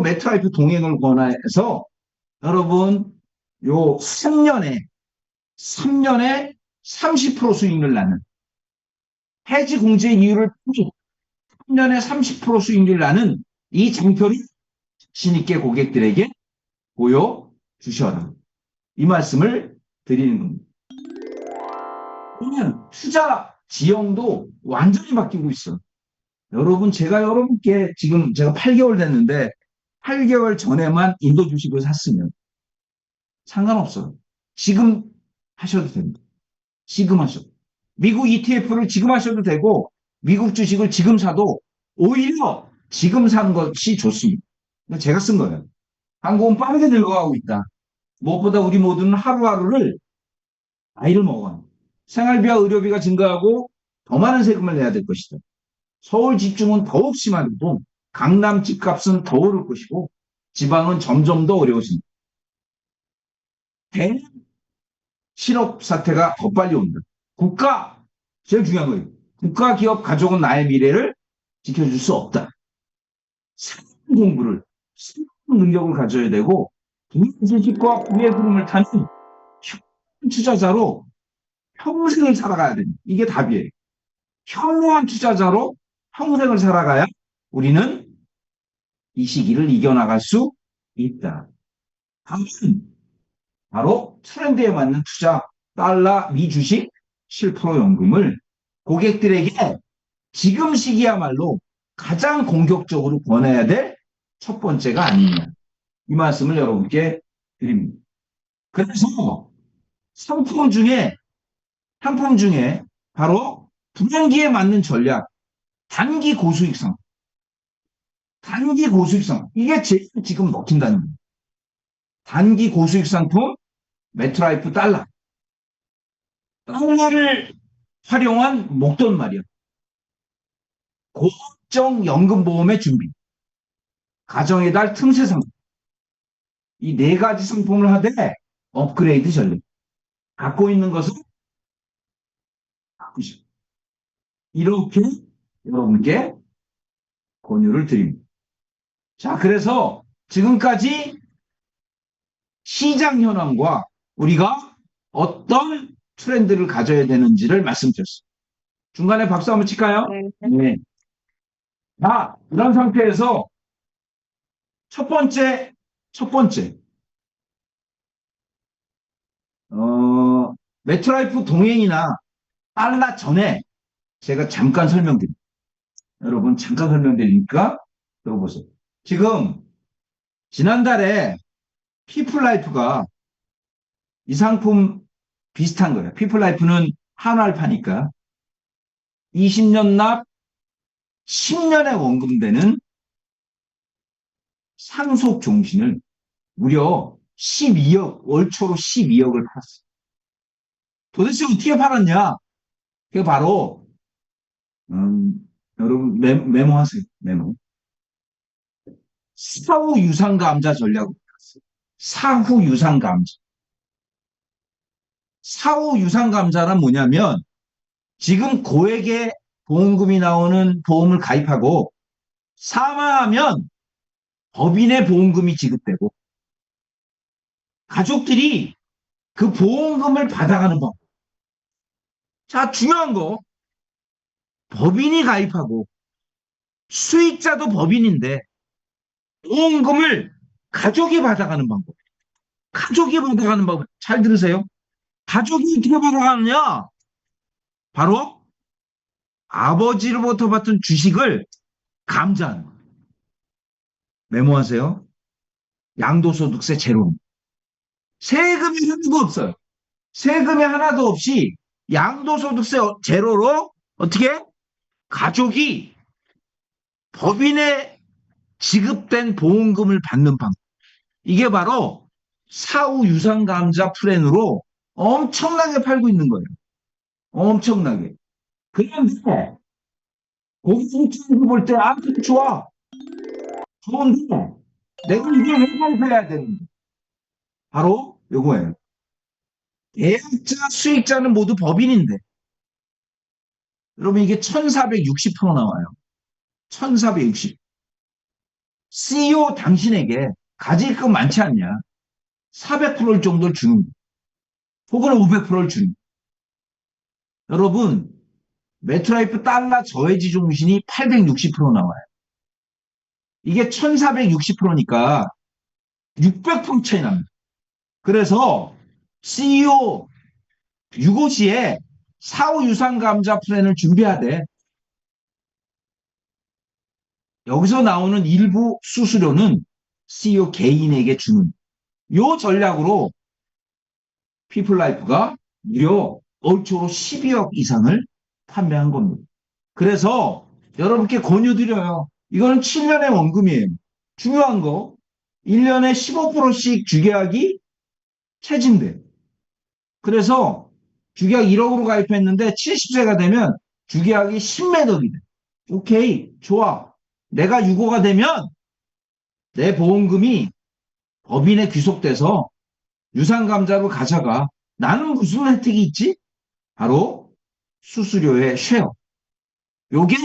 메트라이프 동행을 권해서 여러분 요 3년에 30% 수익률 나는 해지 공제 이유를 3년에 30% 수익률 나는 이 장표를 자신있게 고객들에게 보여주셔라. 이 말씀을 드리는 겁니다. 그러면 투자 지형도 완전히 바뀌고 있어. 여러분, 제가 여러분께 지금 제가 8개월 됐는데 8개월 전에만 인도 주식을 샀으면 상관없어요. 지금 하셔도 됩니다. 지금 하셔도. 미국 ETF를 지금 하셔도 되고 미국 주식을 지금 사도 오히려 지금 사는 것이 좋습니다. 제가 쓴 거예요. 한국은 빠르게 늙어가고 있다. 무엇보다 우리 모두는 하루하루를 나이를 먹어요. 생활비와 의료비가 증가하고 더 많은 세금을 내야 될 것이다. 서울 집중은 더욱 심하고 강남 집값은 더 오를 것이고 지방은 점점 더 어려워집니다. 대량 실업 사태가 더 빨리 온다. 국가, 제일 중요한 거예요. 국가, 기업, 가족은 나의 미래를 지켜줄 수 없다. 새로운 공부를, 새로운 능력을 가져야 되고 지식과 부의 흐름을 타는 투자자로 평생을 살아가야 됩니다. 이게 답이에요. 현명한 투자자로 평생을 살아가야 우리는 이 시기를 이겨나갈 수 있다. 다음은 바로 트렌드에 맞는 투자, 달러, 미 주식 7% 연금을 고객들에게 지금 시기야말로 가장 공격적으로 권해야 될 첫 번째가 아니냐. 이 말씀을 여러분께 드립니다. 그래서 상품 중에 바로 분양기에 맞는 전략, 단기 고수익성. 단기 고수익성. 이게 제일 지금 먹힌다는 거예요. 단기 고수익 상품, 메트라이프 달러. 달러를 활용한 목돈 마련. 고정 연금보험의 준비. 가정의 달 틈새 상품. 이 네 가지 상품을 하되 업그레이드 전략. 갖고 있는 것은 바꾸시고. 이렇게 여러분께 권유를 드립니다. 자, 그래서 지금까지 시장 현황과 우리가 어떤 트렌드를 가져야 되는지를 말씀드렸습니다. 중간에 박수 한번 칠까요? 네. 자, 이런 상태에서 첫 번째, 메트라이프 동행이나 달러 전에 제가 잠깐 설명드립니다. 여러분, 잠깐 설명드리니까 들어보세요. 지금, 지난달에 피플라이프가 이 상품 비슷한 거예요. 피플라이프는 한화를 20년 납 10년에 원금되는 상속 종신을 무려 12억, 월 초로 12억을 팔았어요. 도대체 어떻게 팔았냐? 그게 바로 여러분 메모하세요. 메모. 사후 유상 감자 전략으로 팔았어요. 사후 유상 감자. 사후 유상 감자란 뭐냐면 지금 고액의 보험금이 나오는 보험을 가입하고 사망하면 법인의 보험금이 지급되고 가족들이 그 보험금을 받아가는 법. 자, 중요한 거 법인이 가입하고 수익자도 법인인데 보험금을 가족이 받아가는 방법. 가족이 받아가는 방법. 잘 들으세요. 가족이 어떻게 받아가느냐? 바로 아버지로부터 받은 주식을 감자하는 거예요. 메모하세요. 양도소득세 제로. 세금이 하나도 없어요. 세금이 하나도 없이 양도소득세 제로로 어떻게? 가족이 법인에 지급된 보험금을 받는 방법. 이게 바로 사후 유상감자 플랜으로 엄청나게 팔고 있는 거예요. 엄청나게. 그런데 고객층이 볼 때 아무튼 좋아. 좋은데 내가 이걸 왜 가입해야 되는데? 바로 요거예요. 계약자, 수익자는 모두 법인인데 여러분 이게 1460% 나와요. 1460. CEO 당신에게 가질 거 많지 않냐? 400% 정도를 주는 거예요. 혹은 500%를 주는 거예요. 여러분 메트라이프 달러 저해지 종신이 860% 나와요. 이게 1460%니까 600% 차이 납니다. 그래서 CEO 유고시에 사후 유상 감자 플랜을 준비해야 돼. 여기서 나오는 일부 수수료는 CEO 개인에게 주는 요 전략으로 피플라이프가 무려 올초로 12억 이상을 판매한 겁니다. 그래서 여러분께 권유드려요. 이거는 7년의 원금이에요. 중요한 거 1년에 15%씩 주계약이 체진돼. 그래서 주계약 1억으로 가입했는데 70세가 되면 주계약이 10매덕이 돼. 오케이, 좋아. 내가 유고가 되면 내 보험금이 법인에 귀속돼서 유상감자로 가져가. 나는 무슨 혜택이 있지? 바로 수수료의 쉐어. 요게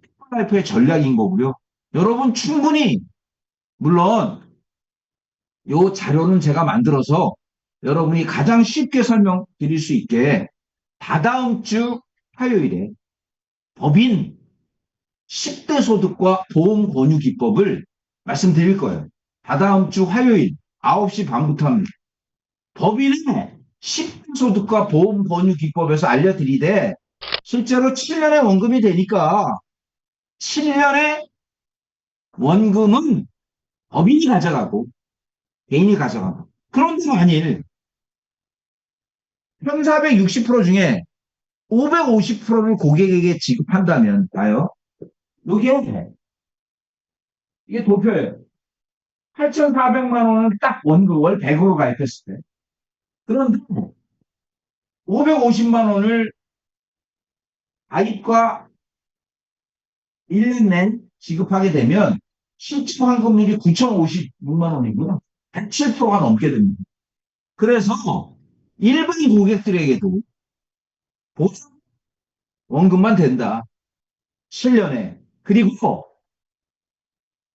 피플라이프의 전략인 거고요. 여러분 충분히 물론 요 자료는 제가 만들어서 여러분이 가장 쉽게 설명드릴 수 있게 다다음 주 화요일에 법인 10대 소득과 보험 권유 기법을 말씀드릴 거예요. 다다음 주 화요일 9시 반부터 합니다. 법인의 10대 소득과 보험 권유 기법에서 알려드리되 실제로 7년의 원금이 되니까 7년의 원금은 법인이 가져가고 개인이 가져가고 그런데 만일 1460% 중에 550%를 고객에게 지급한다면 봐요. 이게 도표예요. 8,400만 원은 딱 원금 월 100으로 가입했을 때. 그런데 550만 원을 가입과 1년 내 지급하게 되면 실질 환급률이 9,056만 원이고요. 107%가 넘게 됩니다. 그래서 일반 고객들에게도 보상 원금만 된다. 7년에. 그리고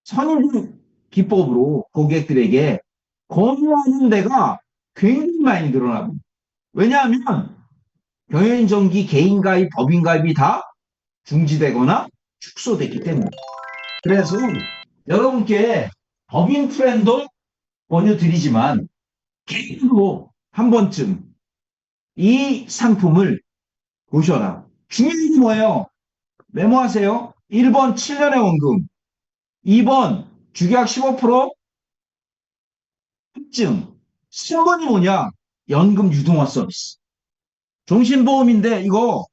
선임 기법으로 고객들에게 권유하는 데가 굉장히 많이 늘어납니다. 왜냐하면 경영인정기 개인가입, 법인가입이 다 중지되거나 축소됐기 때문에. 그래서 여러분께 법인 플랜도 권유드리지만 개인으로 한 번쯤 이 상품을 보셔라. 중요한 게 뭐예요? 메모하세요. 1번 7년의 원금, 2번 주계약 15% 합증, 3번이 뭐냐? 연금 유동화 서비스. 종신보험인데 이거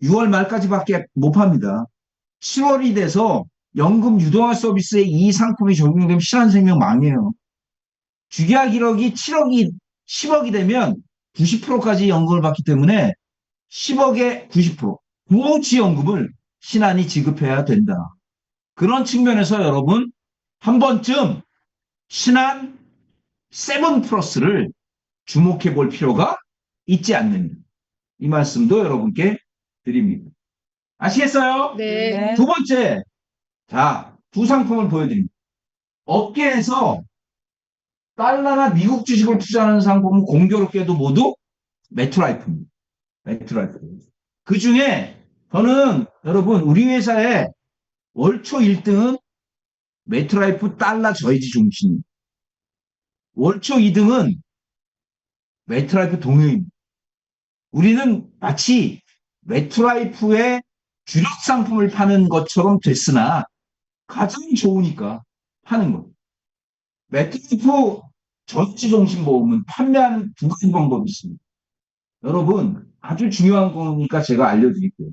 6월 말까지밖에 못 팝니다. 10월이 돼서 연금 유동화 서비스에 이 상품이 적용되면 신한생명 망해요. 주계약 1억이 7억이 10억이 되면 90%까지 연금을 받기 때문에 10억의 90%, 9억치 연금을 신한이 지급해야 된다. 그런 측면에서 여러분 한 번쯤 신한 세븐 플러스를 주목해 볼 필요가 있지 않느냐. 이 말씀도 여러분께 드립니다. 아시겠어요? 네. 두 번째, 자, 두 상품을 보여드립니다. 업계에서 달러나 미국 주식을 투자하는 상품은 공교롭게도 모두 메트라이프입니다. 메트라이프. 그 중에 저는 여러분 우리 회사의 월초 1등은 메트라이프 달러 저해지 중심입니다. 월초 2등은 메트라이프 동요입니다. 우리는 마치 메트라이프의 주력 상품을 파는 것처럼 됐으나 가장 좋으니까 파는 거예요. 메트라이프 저해지종신보험은 판매하는 두 가지 방법이 있습니다. 여러분 아주 중요한 거니까 제가 알려드릴게요.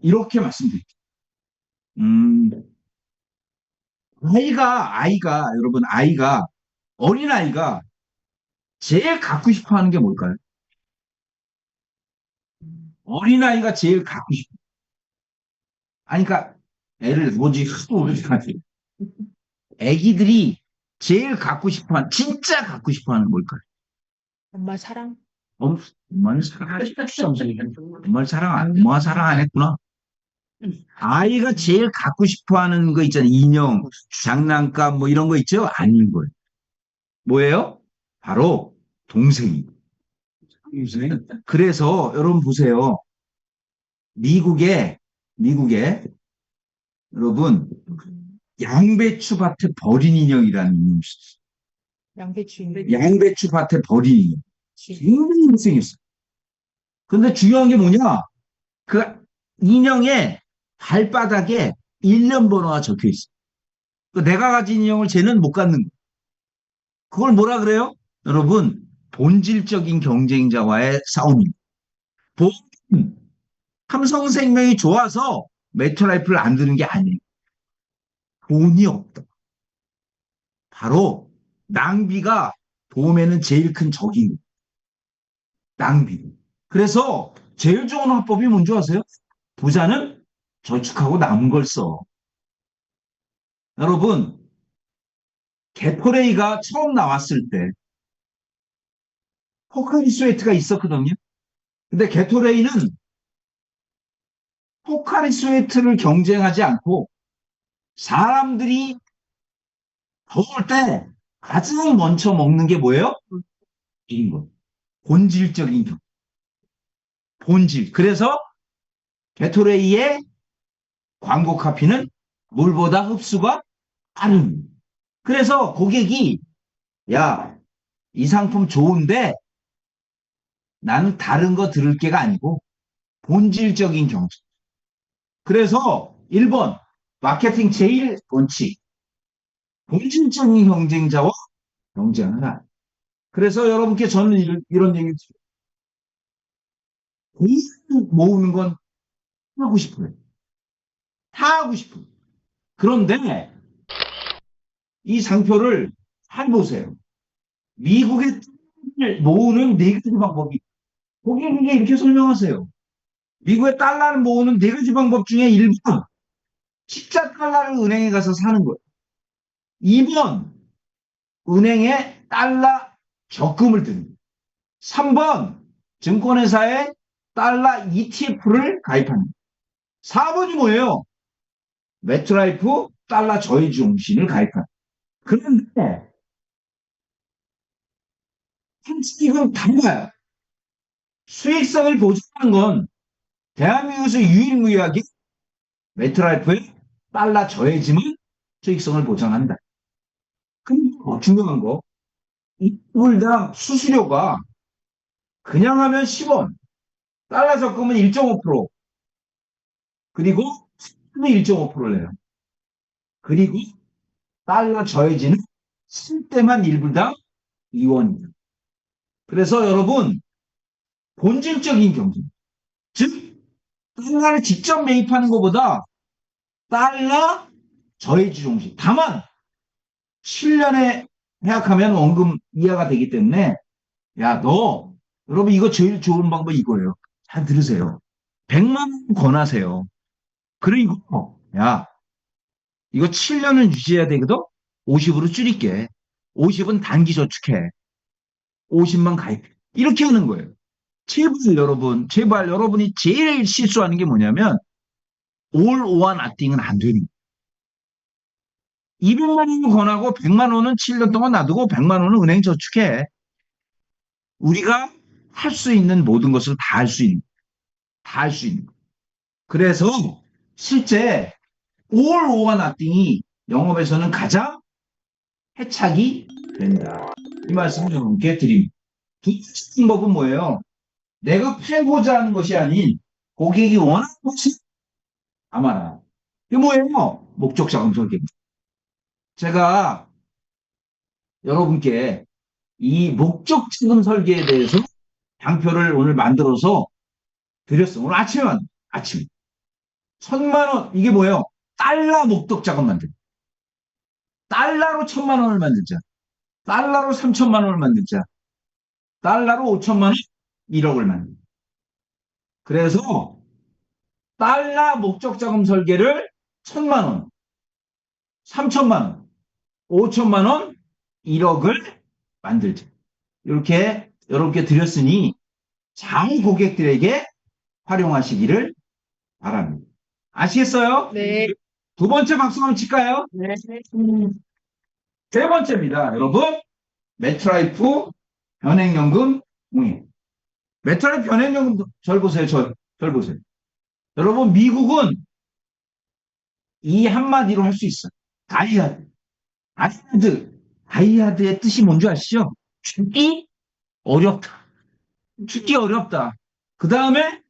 이렇게 말씀드릴게요. 여러분 어린아이가 제일 갖고 싶어 하는 게 뭘까요? 어린아이가 제일 갖고 싶어. 아니, 그러니까, 애를 뭐지, 하도 오래가지고. 애기들이 제일 갖고 싶어 하는, 진짜 갖고 싶어 하는 뭘까요? 엄마 사랑? 엄마를 사랑하지. 엄마를 엄마 사랑 안 했구나. 아이가 제일 갖고 싶어 하는 거 있잖아요. 인형, 장난감, 뭐 이런 거 있죠? 아닌 거예요. 뭐예요? 바로 동생입니다. 그래서 여러분 보세요. 미국에 여러분 양배추밭에 버린 인형이라는 인형이 있어요. 양배추밭에 버린 인형. 굉장히 못생겼어요. 근데 중요한 게 뭐냐? 그 인형의 발바닥에 1년 번호가 적혀 있어요. 내가 가진 인형을 쟤는 못 갖는 거예요. 그걸 뭐라 그래요? 여러분 본질적인 경쟁자와의 싸움입니다. 삼성생명이 좋아서 메트라이프를 안 드는 게 아니에요. 돈이 없다. 바로 낭비가 보험에는 제일 큰 적인 거예요. 낭비. 그래서 제일 좋은 화법이 뭔지 아세요? 부자는 저축하고 남은 걸 써. 여러분 게토레이가 처음 나왔을 때 포카리 스웨트가 있었거든요. 근데 게토레이는 포카리 스웨트를 경쟁하지 않고 사람들이 더울 때 가장 먼저 먹는 게 뭐예요? 이런 거. 본질적인 경. 본질. 그래서 게토레이의 광고 카피는 물보다 흡수가 빠릅니다. 그래서 고객이 야, 이 상품 좋은데 나는 다른 거 들을 게가 아니고 본질적인 경쟁. 그래서 1번 마케팅 제일 원칙. 본질적인 경쟁자와 경쟁하라. 그래서 여러분께 저는 이런 얘기를 드려요. 돈 모으는 건 하고 싶어요. 다 하고 싶어요. 그런데 이 상표를 잘 보세요. 미국의 달러를 모으는 네 가지 방법이 고객에게 이렇게 설명하세요. 미국의 달러를 모으는 네 가지 방법 중에 1번 진짜 달러를 은행에 가서 사는 거예요. 2번 은행에 달러 적금을 드는 거예요. 3번 증권회사에 달러 ETF를 가입하는 거예요. 4번이 뭐예요? 메트라이프 달러 저해지종신을 가입하는 거예요. 그런데 이건 달라요. 수익성을 보장하는 건 대한민국에서 유일무이하게 메트라이프의 달러 저해지만 수익성을 보장한다. 그리고 중요한 거, 이불당 수수료가 그냥 하면 10원, 달러 적금은 1.5%, 그리고 1.5%를 내요. 그리고 달러 저해지는 쓸 때만 1불당 2원입니다. 그래서 여러분 본질적인 경쟁, 즉 달러를 직접 매입하는 것보다 달러 저해지 종식. 다만 7년의 해약하면 원금 이하가 되기 때문에 여러분 이거 제일 좋은 방법이 이거예요. 잘 들으세요. 100만 원 권하세요. 그리고 이거 7년은 유지해야 되거든? 50으로 줄일게. 50은 단기 저축해. 50만 가입해. 이렇게 하는 거예요. 제발 여러분이 제일 실수하는 게 뭐냐면 all or nothing은 안 되는 거예요. 200만 원을 권하고 100만 원은 7년 동안 놔두고 100만 원은 은행 저축해. 우리가 할 수 있는 모든 것을 다 할 수 있는 거예요. 그래서 실제 all or nothing이 영업에서는 가장 해착이 된다. 이 말씀을 여러분께 드립니다. 두 번째 방법은 뭐예요? 내가 팔고자 하는 것이 아닌 고객이 원하는 것이 아마나. 이게 뭐예요? 목적 자금 설계입니다. 제가 여러분께 이 목적 자금 설계에 대해서 장표를 오늘 만들어서 드렸어요. 오늘 아침에 1,000만 원, 이게 뭐예요? 달러 목적 자금 만들자. 달러로 1,000만 원을 만들자. 달러로 3,000만 원을 만들자. 달러로 5,000만 원, 1억을 만들자. 그래서 달러 목적 자금 설계를 1,000만 원, 3,000만 원, 5,000만 원, 1억을 만들자. 이렇게 여러분께 드렸으니 잘 고객들에게 활용하시기를 바랍니다. 아시겠어요? 네. 두 번째 박수 한번 칠까요? 네. 세 번째입니다. 여러분, 메트라이프 변액연금 운용. 메트라이프 변액연금, 절 보세요. 절 보세요. 여러분, 미국은 이 한마디로 할 수 있어요. 다이아드의 뜻이 뭔지 아시죠? 죽기 어렵다. 그 다음에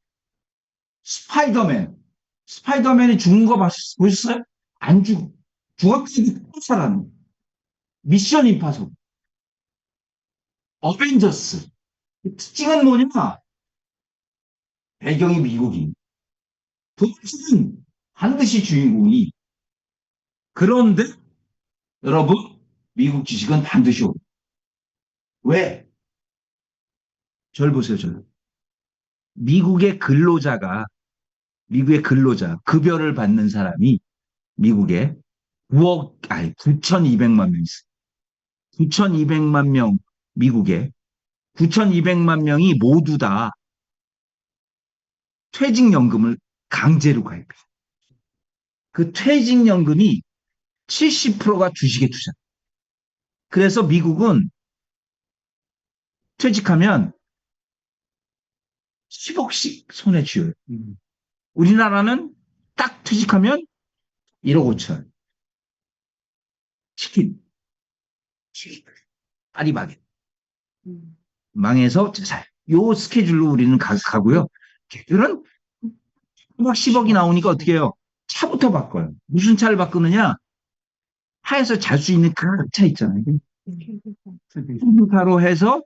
스파이더맨이 죽은 거 보셨어요? 안 죽어. 죽었기 또 살아나는. 미션 임파서블. 어벤져스. 특징은 뭐냐? 배경이 미국인. 도시는 반드시 주인공이. 그런데 여러분, 미국 주식은 반드시 오고. 왜? 절 보세요, 미국의 급여를 받는 사람이 미국에 9,200만 명 있어요. 9,200만 명, 미국에 9,200만 명이 모두 다 퇴직연금을 강제로 가입해요. 그 퇴직연금이 70%가 주식에 투자. 그래서 미국은 퇴직하면 10억씩 손에 쥐어요. 우리나라는 딱 퇴직하면 1억 5천. 치킨. 파리바게뜨. 망해서 제살. 요 스케줄로 우리는 가고요. 걔들은 막 10억이 나오니까 어떻게 해요? 차부터 바꿔요. 무슨 차를 바꾸느냐? 하에서 잘 수 있는 그 차 있잖아요. 캠핑카로 해서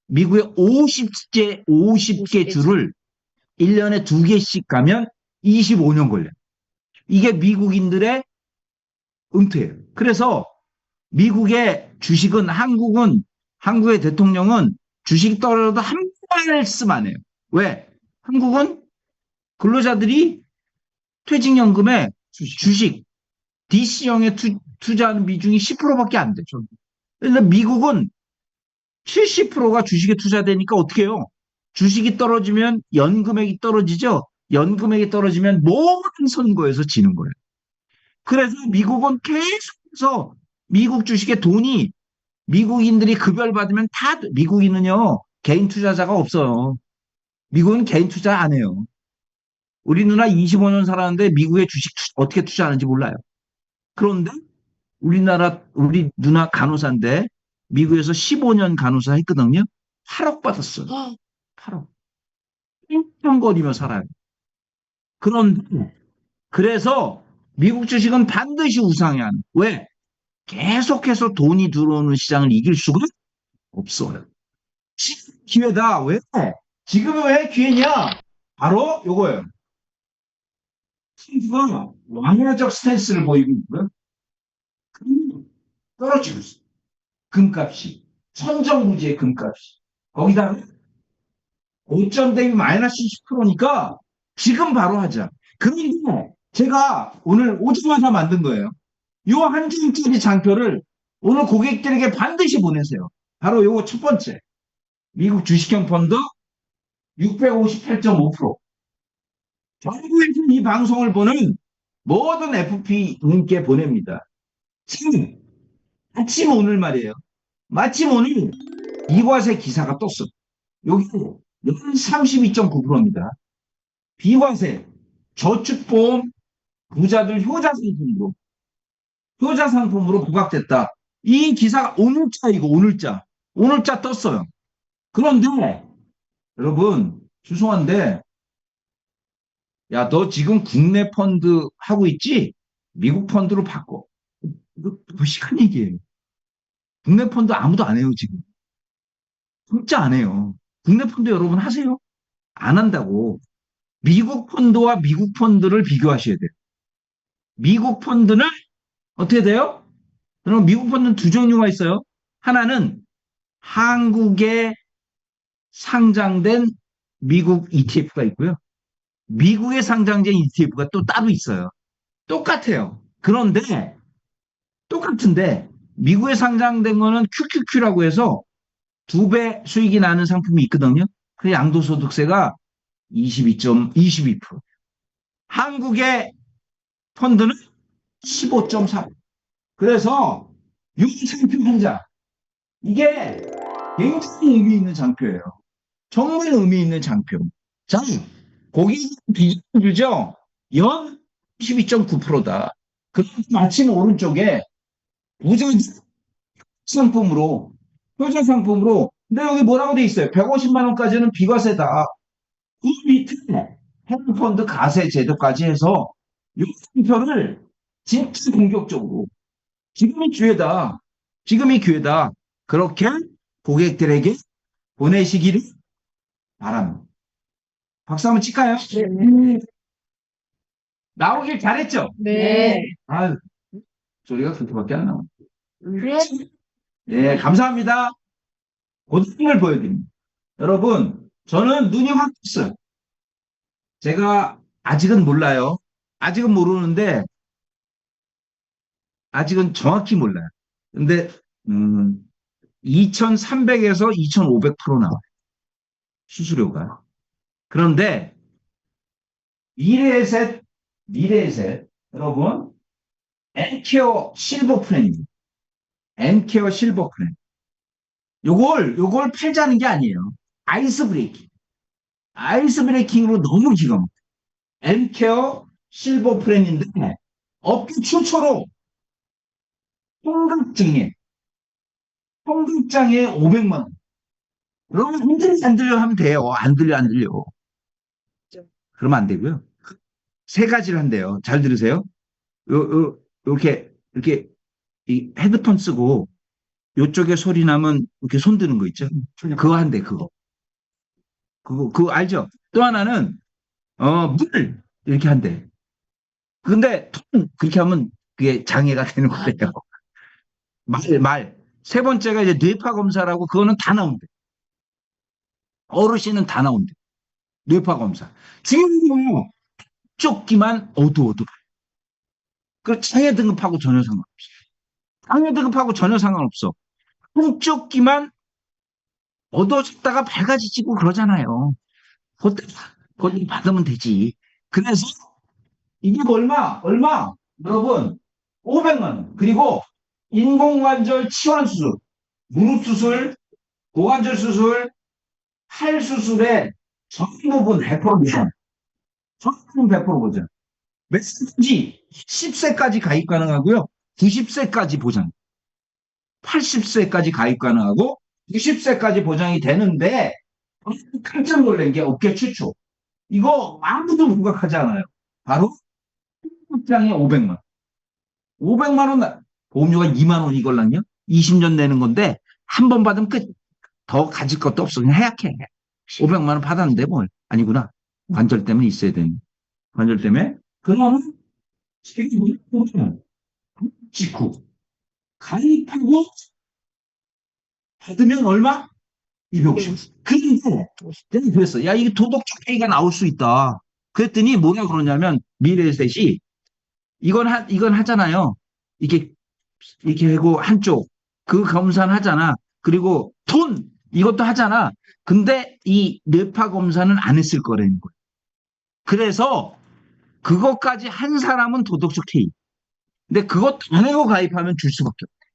미국의 50개 주를 1년에 2개씩 가면 25년 걸려요. 이게 미국인들의 은퇴예요. 그래서 미국의 주식은 한국의 대통령은 주식 떨어져도 한 말씀 안 해요. 왜? 한국은 근로자들이 퇴직연금에 주식, DC형에 투자하는 비중이 10%밖에 안 되죠. 그런데 미국은 70%가 주식에 투자되니까 어떻게 해요? 주식이 떨어지면 연금액이 떨어지죠? 연금액이 떨어지면 모든 선거에서 지는 거예요. 그래서 미국은 계속해서 미국 주식의 돈이 미국인들이 급여를 받으면 미국인은요, 개인 투자자가 없어요. 미국은 개인 투자 안 해요. 우리 누나 25년 살았는데 미국의 주식 어떻게 투자하는지 몰라요. 그런데 우리 누나 간호사인데 미국에서 15년 간호사 했거든요. 8억 받았어요. 8억. 뺑뺑거리며 살아요. 그래서 미국 주식은 반드시 우상해야 하는. 왜? 계속해서 돈이 들어오는 시장을 이길 수가 없어요. 기회다. 왜? 지금이 왜 기회냐? 바로 요거예요. 트럼프가 왕야적 스탠스를 보이고 있고요. 떨어지고 있어요. 금값이. 천정부지의 금값이. 거기다가 고점 대비 마이너스 10%니까 지금 바로 하자. 그런데 제가 오늘 오자마자 만든 거예요. 요 한 주짜리 장표를 오늘 고객들에게 반드시 보내세요. 바로 요거 첫 번째. 미국 주식형 펀드 658.5%. 전국에서 이 방송을 보는 모든 FP님께 보냅니다. 지금 마침 오늘 말이에요. 마침 오늘 비과세 기사가 떴어. 여기 32.9%입니다. 비과세, 저축보험, 부자들 효자 상품으로 부각됐다. 이 기사가 오늘자이고 오늘자 떴어요. 그런데 여러분 죄송한데 야, 너 지금 국내 펀드 하고 있지? 미국 펀드로 바꿔. 이거 무식한 얘기예요. 국내 펀드 아무도 안 해요, 지금. 진짜 안 해요. 국내 펀드 여러분 하세요? 안 한다고. 미국 펀드와 미국 펀드를 비교하셔야 돼요. 미국 펀드는 어떻게 돼요? 그럼 미국 펀드는 두 종류가 있어요. 하나는 한국에 상장된 미국 ETF가 있고요. 미국에 상장된 ETF가 또 따로 있어요. 똑같아요. 그런데 똑같은데 미국에 상장된 거는 QQQ라고 해서 2배 수익이 나는 상품이 있거든요. 그 양도소득세가 22%. 한국의 펀드는 15.4%. 그래서 6상표 한 장. 이게 굉장히 의미 있는 장표예요. 정말 의미 있는 장표. 자, 거기 비주죠? 연 12.9%다. 그 마침 오른쪽에 부자 상품으로, 효자 상품으로, 근데 여기 뭐라고 돼 있어요? 150만 원까지는 비과세다. 그 밑에 헤드펀드 가세 제도까지 해서 이 상표를 진짜 공격적으로 지금이 기회다. 지금이 기회다. 그렇게 고객들에게 보내시기를 바랍니다. 박수 한번 칠까요? 네. 나오길 잘했죠? 네. 아, 소리가 그렇게밖에 안 나와. 그래? 네, 감사합니다. 고등을 보여드립니다. 여러분, 저는 눈이 확 떴어요. 제가 아직은 몰라요. 아직은 모르는데, 아직은 정확히 몰라요. 근데, 2,300에서 2,500% 나와요. 수수료가. 그런데, 미래에셋, 여러분, 엔케어 실버 플랜입니다. 엔케어 실버 플랜. 요걸 팔자는 게 아니에요. 아이스 브레이킹. 아이스 브레이킹으로 너무 기가 막혀요. 엔케어 실버 플랜인데, 업계 최초로 통극장에 500만 원. 여러분, 안 들려 하면 돼요. 안 들려. 그러면 안 되고요. 세 가지를 한대요. 잘 들으세요. 이렇게 이 헤드폰 쓰고 요쪽에 소리 나면 이렇게 손 드는 거 있죠? 그거 한대, 그거 알죠? 또 하나는 물 이렇게 한대. 근데 그렇게 하면 그게 장애가 되는 거예요. 말. 세 번째가 이제 뇌파 검사라고 그거는 다 나온대. 어르신은 다 나온대. 뇌파 검사. 지금 뭐 쫓기만 어두워도 그 장애 등급하고 전혀 상관없어. 장애 등급하고 전혀 상관없어. 한쪽기만 어두워졌다가 밝아지고 그러잖아요. 그것 받으면 되지. 그래서 이게 얼마? 여러분 500만 원. 그리고 인공관절 치환 수술, 무릎 수술, 고관절 수술, 팔 수술의 전 부분 100% 보전. 전부분 100% 보전. 몇 세인지 10세까지 가입 가능하고요. 90세까지 보장. 80세까지 가입 가능하고 90세까지 보장이 되는데 깜짝 놀란 게 업계 최초. 이거 아무도 부각하지 않아요. 바로 장에 500만 원. 500만 원 보험료가 2만 원 이걸랑요. 20년 내는 건데 한 번 받으면 끝. 더 가질 것도 없어. 그냥 하얗게. 500만 원 받았는데 뭘. 아니구나. 관절 때문에 있어야 되는. 관절 때문에. 그러면 직후 가입하고 받으면 얼마? 250. 근데 내가 그랬어. 야, 이게 도덕적 해이가 나올 수 있다. 그랬더니 뭐라 그러냐면 미래에셋이 이건 하잖아요. 이렇게 하고 한쪽 그 검사는 하잖아. 그리고 돈 이것도 하잖아. 근데 이 뇌파 검사는 안 했을 거라는 거예요. 그래서 그것까지 한 사람은 도덕적 해이. 근데 그것 안 하고 가입하면 줄 수밖에 없대.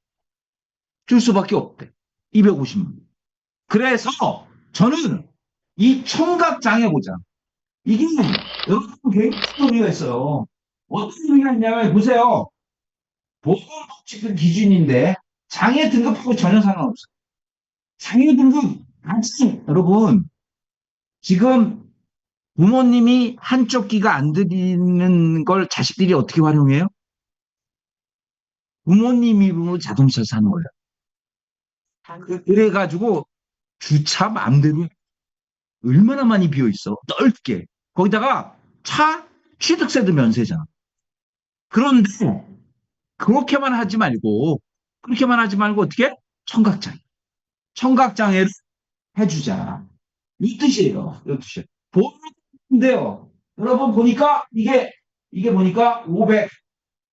줄 수밖에 없대. 250만 원. 그래서 저는 이 청각장애 보장 이게 여러분 굉장히 의미가 있어요. 어떤 의미가 있냐면 보세요. 보건복지법 기준인데 장애 등급하고 전혀 상관없어요. 장애 등급 아직 여러분 지금 부모님이 한쪽 귀가 안 들리는 걸 자식들이 어떻게 활용해요? 부모님 이름으로 자동차 사는 거예요. 그래가지고 주차 마음대로 얼마나 많이 비어 있어. 넓게. 거기다가 차 취득세도 면세잖아. 그런데 그렇게만 하지 말고 어떻게? 청각장애. 청각장애를 해주자. 이 뜻이에요. 이 뜻이에요. 보험인데요. 여러분 보니까 이게 보니까 500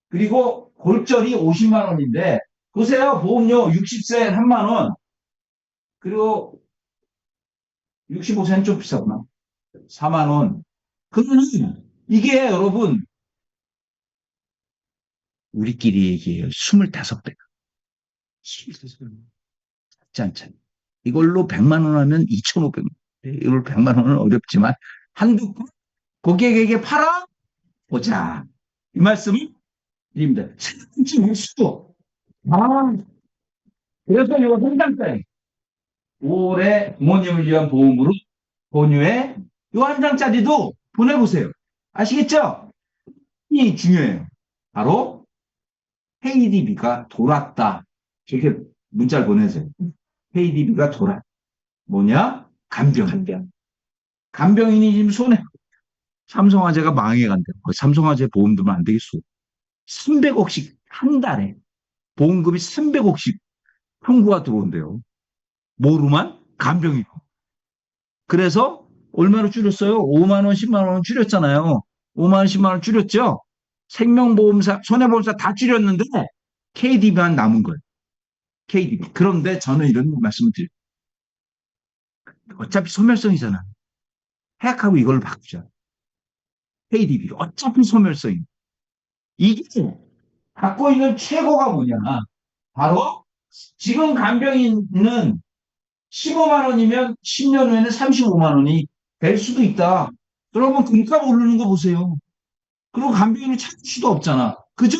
그리고 골절이 50만 원인데 보세요. 보험료 60세 3만 원 그리고 65세는 좀 비싸구나. 4만 원. 그러면 이게 여러분 우리끼리 얘기해요. 25배가. 25배가. 작지 않잖아요. 이걸로 100만 원 하면 2,500만 원. 이걸 100만 원은 어렵지만 한두 고객에게 팔아 보자. 이 말씀을 드립니다. 생각지 수도. 그래서 이거 현장장애. 올해 부모님을 위한 보험으로 본유에 이 한 장짜리도 보내보세요. 아시겠죠? 이 중요해요. 바로 KDB가 돌았다. 이렇게 문자를 보내세요. KDB가 돌았다. 뭐냐? 간병. 간병인이 지금 손해. 삼성화재가 망해간대요. 삼성화재 보험 들면 안 되겠어. 300억씩 한 달에 보험금이 300억씩 청구가 들어온대요. 뭐로만? 간병이로. 그래서 얼마로 줄였어요? 5만 원, 10만 원 줄였잖아요. 5만 원, 10만 원 줄였죠? 생명보험사, 손해보험사 다 줄였는데 KDB만 남은 거예요. KDB. 그런데 저는 이런 말씀을 드려요. 어차피 소멸성이잖아. 해약하고 이걸로 바꾸자. KDB. 어차피 소멸성이. 이게 갖고 있는 최고가 뭐냐. 바로 지금 간병인은 15만 원이면 10년 후에는 35만 원이 될 수도 있다. 여러분 금값 오르는 거 보세요. 그리고 간병인을 찾을 수도 없잖아. 그죠?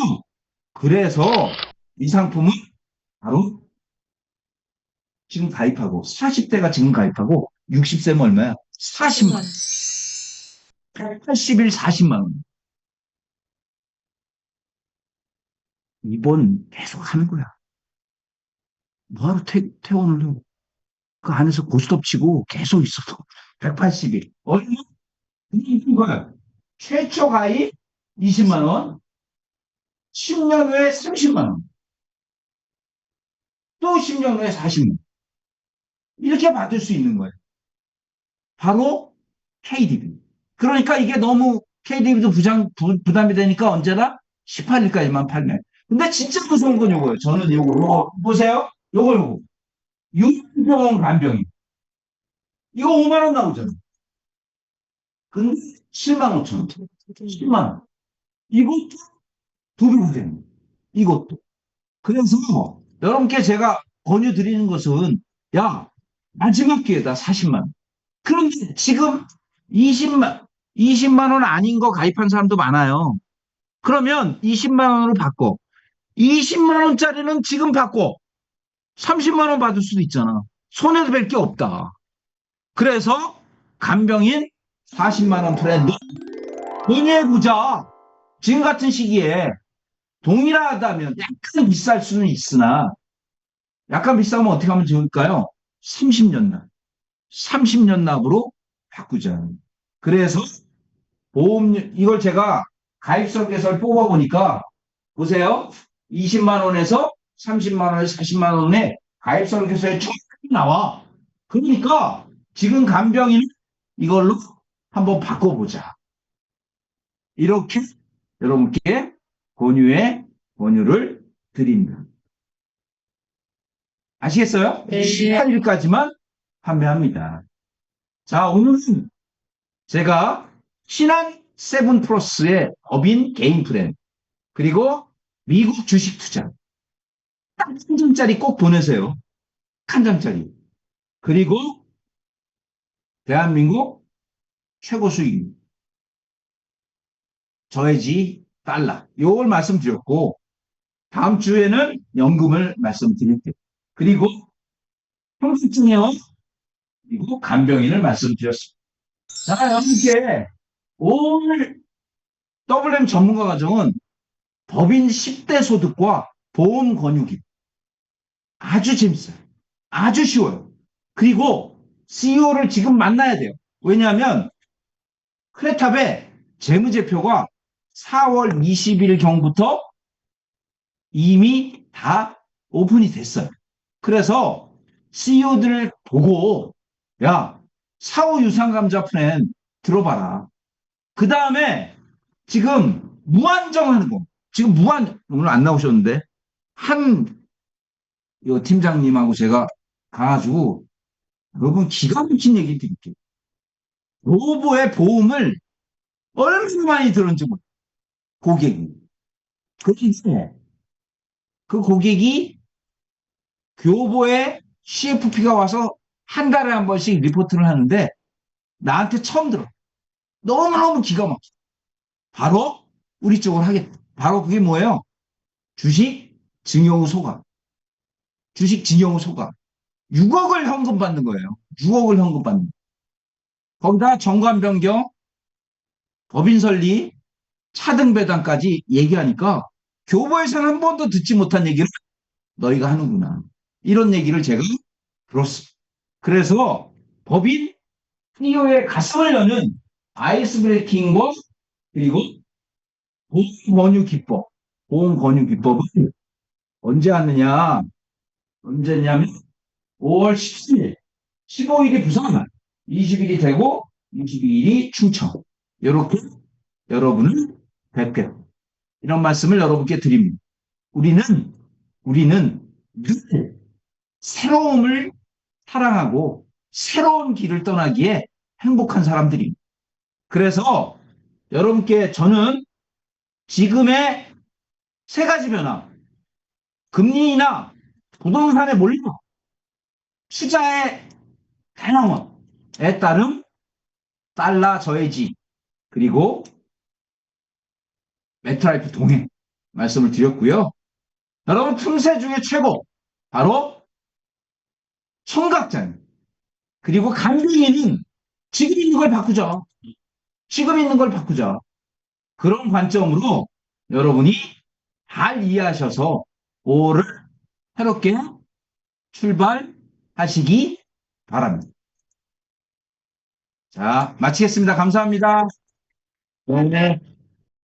그래서 이 상품은 바로 지금 가입하고 40대가 지금 가입하고 60세면 얼마야? 40만 원. 180일 40만 원. 이번 계속 하는 거야. 뭐하러 퇴원을 해? 그 안에서 고스톱 치고 계속 있어도 180일. 얼마? 이긴 거야. 최초 가입 20만 원, 10년 후에 30만 원, 또 10년 후에 40만 원. 이렇게 받을 수 있는 거예요. 바로 KDB. 그러니까 이게 너무 KDB도 부담이 되니까 언제나 18일까지만 팔면. 근데 진짜 무서운 건 요거예요. 저는 요거 보세요. 요거. 유병원 간병인. 이거 5만 원 나오잖아요. 근데 7만 5천 원. 10만 원. 이것도 2배가 되는 거예요. 이것도. 그래서 여러분께 제가 권유드리는 것은 야 마지막 기회다 40만 원. 그런데 지금 20만 원 아닌 거 가입한 사람도 많아요. 그러면 20만 원으로 바꿔. 20만 원짜리는 지금 바꿔. 30만 원 받을 수도 있잖아. 손해도 뵐 게 없다. 그래서 간병인 40만 원 트렌드 동의해보자. 지금 같은 시기에 동일하다면 약간 비쌀 수는 있으나 약간 비싸면 어떻게 하면 좋을까요? 30년 납. 30년 납으로 바꾸자. 그래서 보험료 이걸 제가 가입 설계서를 뽑아보니까 보세요. 20만 원에서 30만 원에서 40만 원에 가입 설계서에 총 나와. 그러니까 지금 간병인은 이걸로 한번 바꿔보자. 이렇게 여러분께 권유를 드립니다. 아시겠어요? 네. 18일까지만 판매합니다. 자, 오늘은 제가 신한 세븐플러스의 법인 개인 플랜, 그리고 미국 주식 투자. 딱 한 장짜리 꼭 보내세요. 한 장짜리. 그리고 대한민국 최고 수익. 저해지 달러. 요걸 말씀드렸고, 다음 주에는 연금을 말씀드릴게요. 그리고 평균증여, 그리고 간병인을 말씀드렸습니다. 자, 여러분께 오늘 WM 전문가 과정은 법인 10대 소득과 보험 권유기. 아주 재밌어요. 아주 쉬워요. 그리고 CEO를 지금 만나야 돼요. 왜냐하면 크레탑의 재무제표가 4월 20일 경부터 이미 다 오픈이 됐어요. 그래서 CEO들을 보고 야, 사후 유상감자 플랜 들어봐라. 그 다음에 지금 무한정 하는 거. 지금 오늘 안 나오셨는데 요 팀장님하고 제가 가가지고 여러분 기가 막힌 얘기 드릴게요. 로보의 보험을 얼마나 많이 들었는지 몰라요. 고객이. 그런데 그 고객이 교보에 CFP가 와서 한 달에 한 번씩 리포트를 하는데 나한테 처음 들어. 너무너무 기가 막혀. 바로 우리 쪽으로 하겠다. 바로 그게 뭐예요? 주식 증여후 소각. 주식 증여후 소각. 6억을 현금 받는 거예요. 6억을 현금 받는 거예요. 거기다 정관 변경, 법인 설립, 차등 배당까지 얘기하니까 교보에서는 한 번도 듣지 못한 얘기를 너희가 하는구나. 이런 얘기를 제가 들었습니다. 그래서 법인 CEO의 가슴을 여는 아이스 브레이킹과 그리고 보험 권유 기법, 보험 권유 기법은 언제 하느냐? 언제냐면 5월 17일, 15일이 부산, 20일이 대구, 22일이 충청. 이렇게 여러분을 뵙게요. 이런 말씀을 여러분께 드립니다. 우리는 늘 새로움을 사랑하고 새로운 길을 떠나기에 행복한 사람들입니다. 그래서 여러분께 저는 지금의 세 가지 변화, 금리나 부동산의 몰림, 투자의 대량화에 따른 달러 저해지, 그리고 메트라이프 동행 말씀을 드렸고요. 여러분 틈새 중에 최고 바로 청각장 그리고 간병인은 지금 있는 걸 바꾸자. 지금 있는 걸 바꾸자. 그런 관점으로 여러분이 잘 이해하셔서 5월을 새롭게 출발하시기 바랍니다. 자, 마치겠습니다. 감사합니다. 네.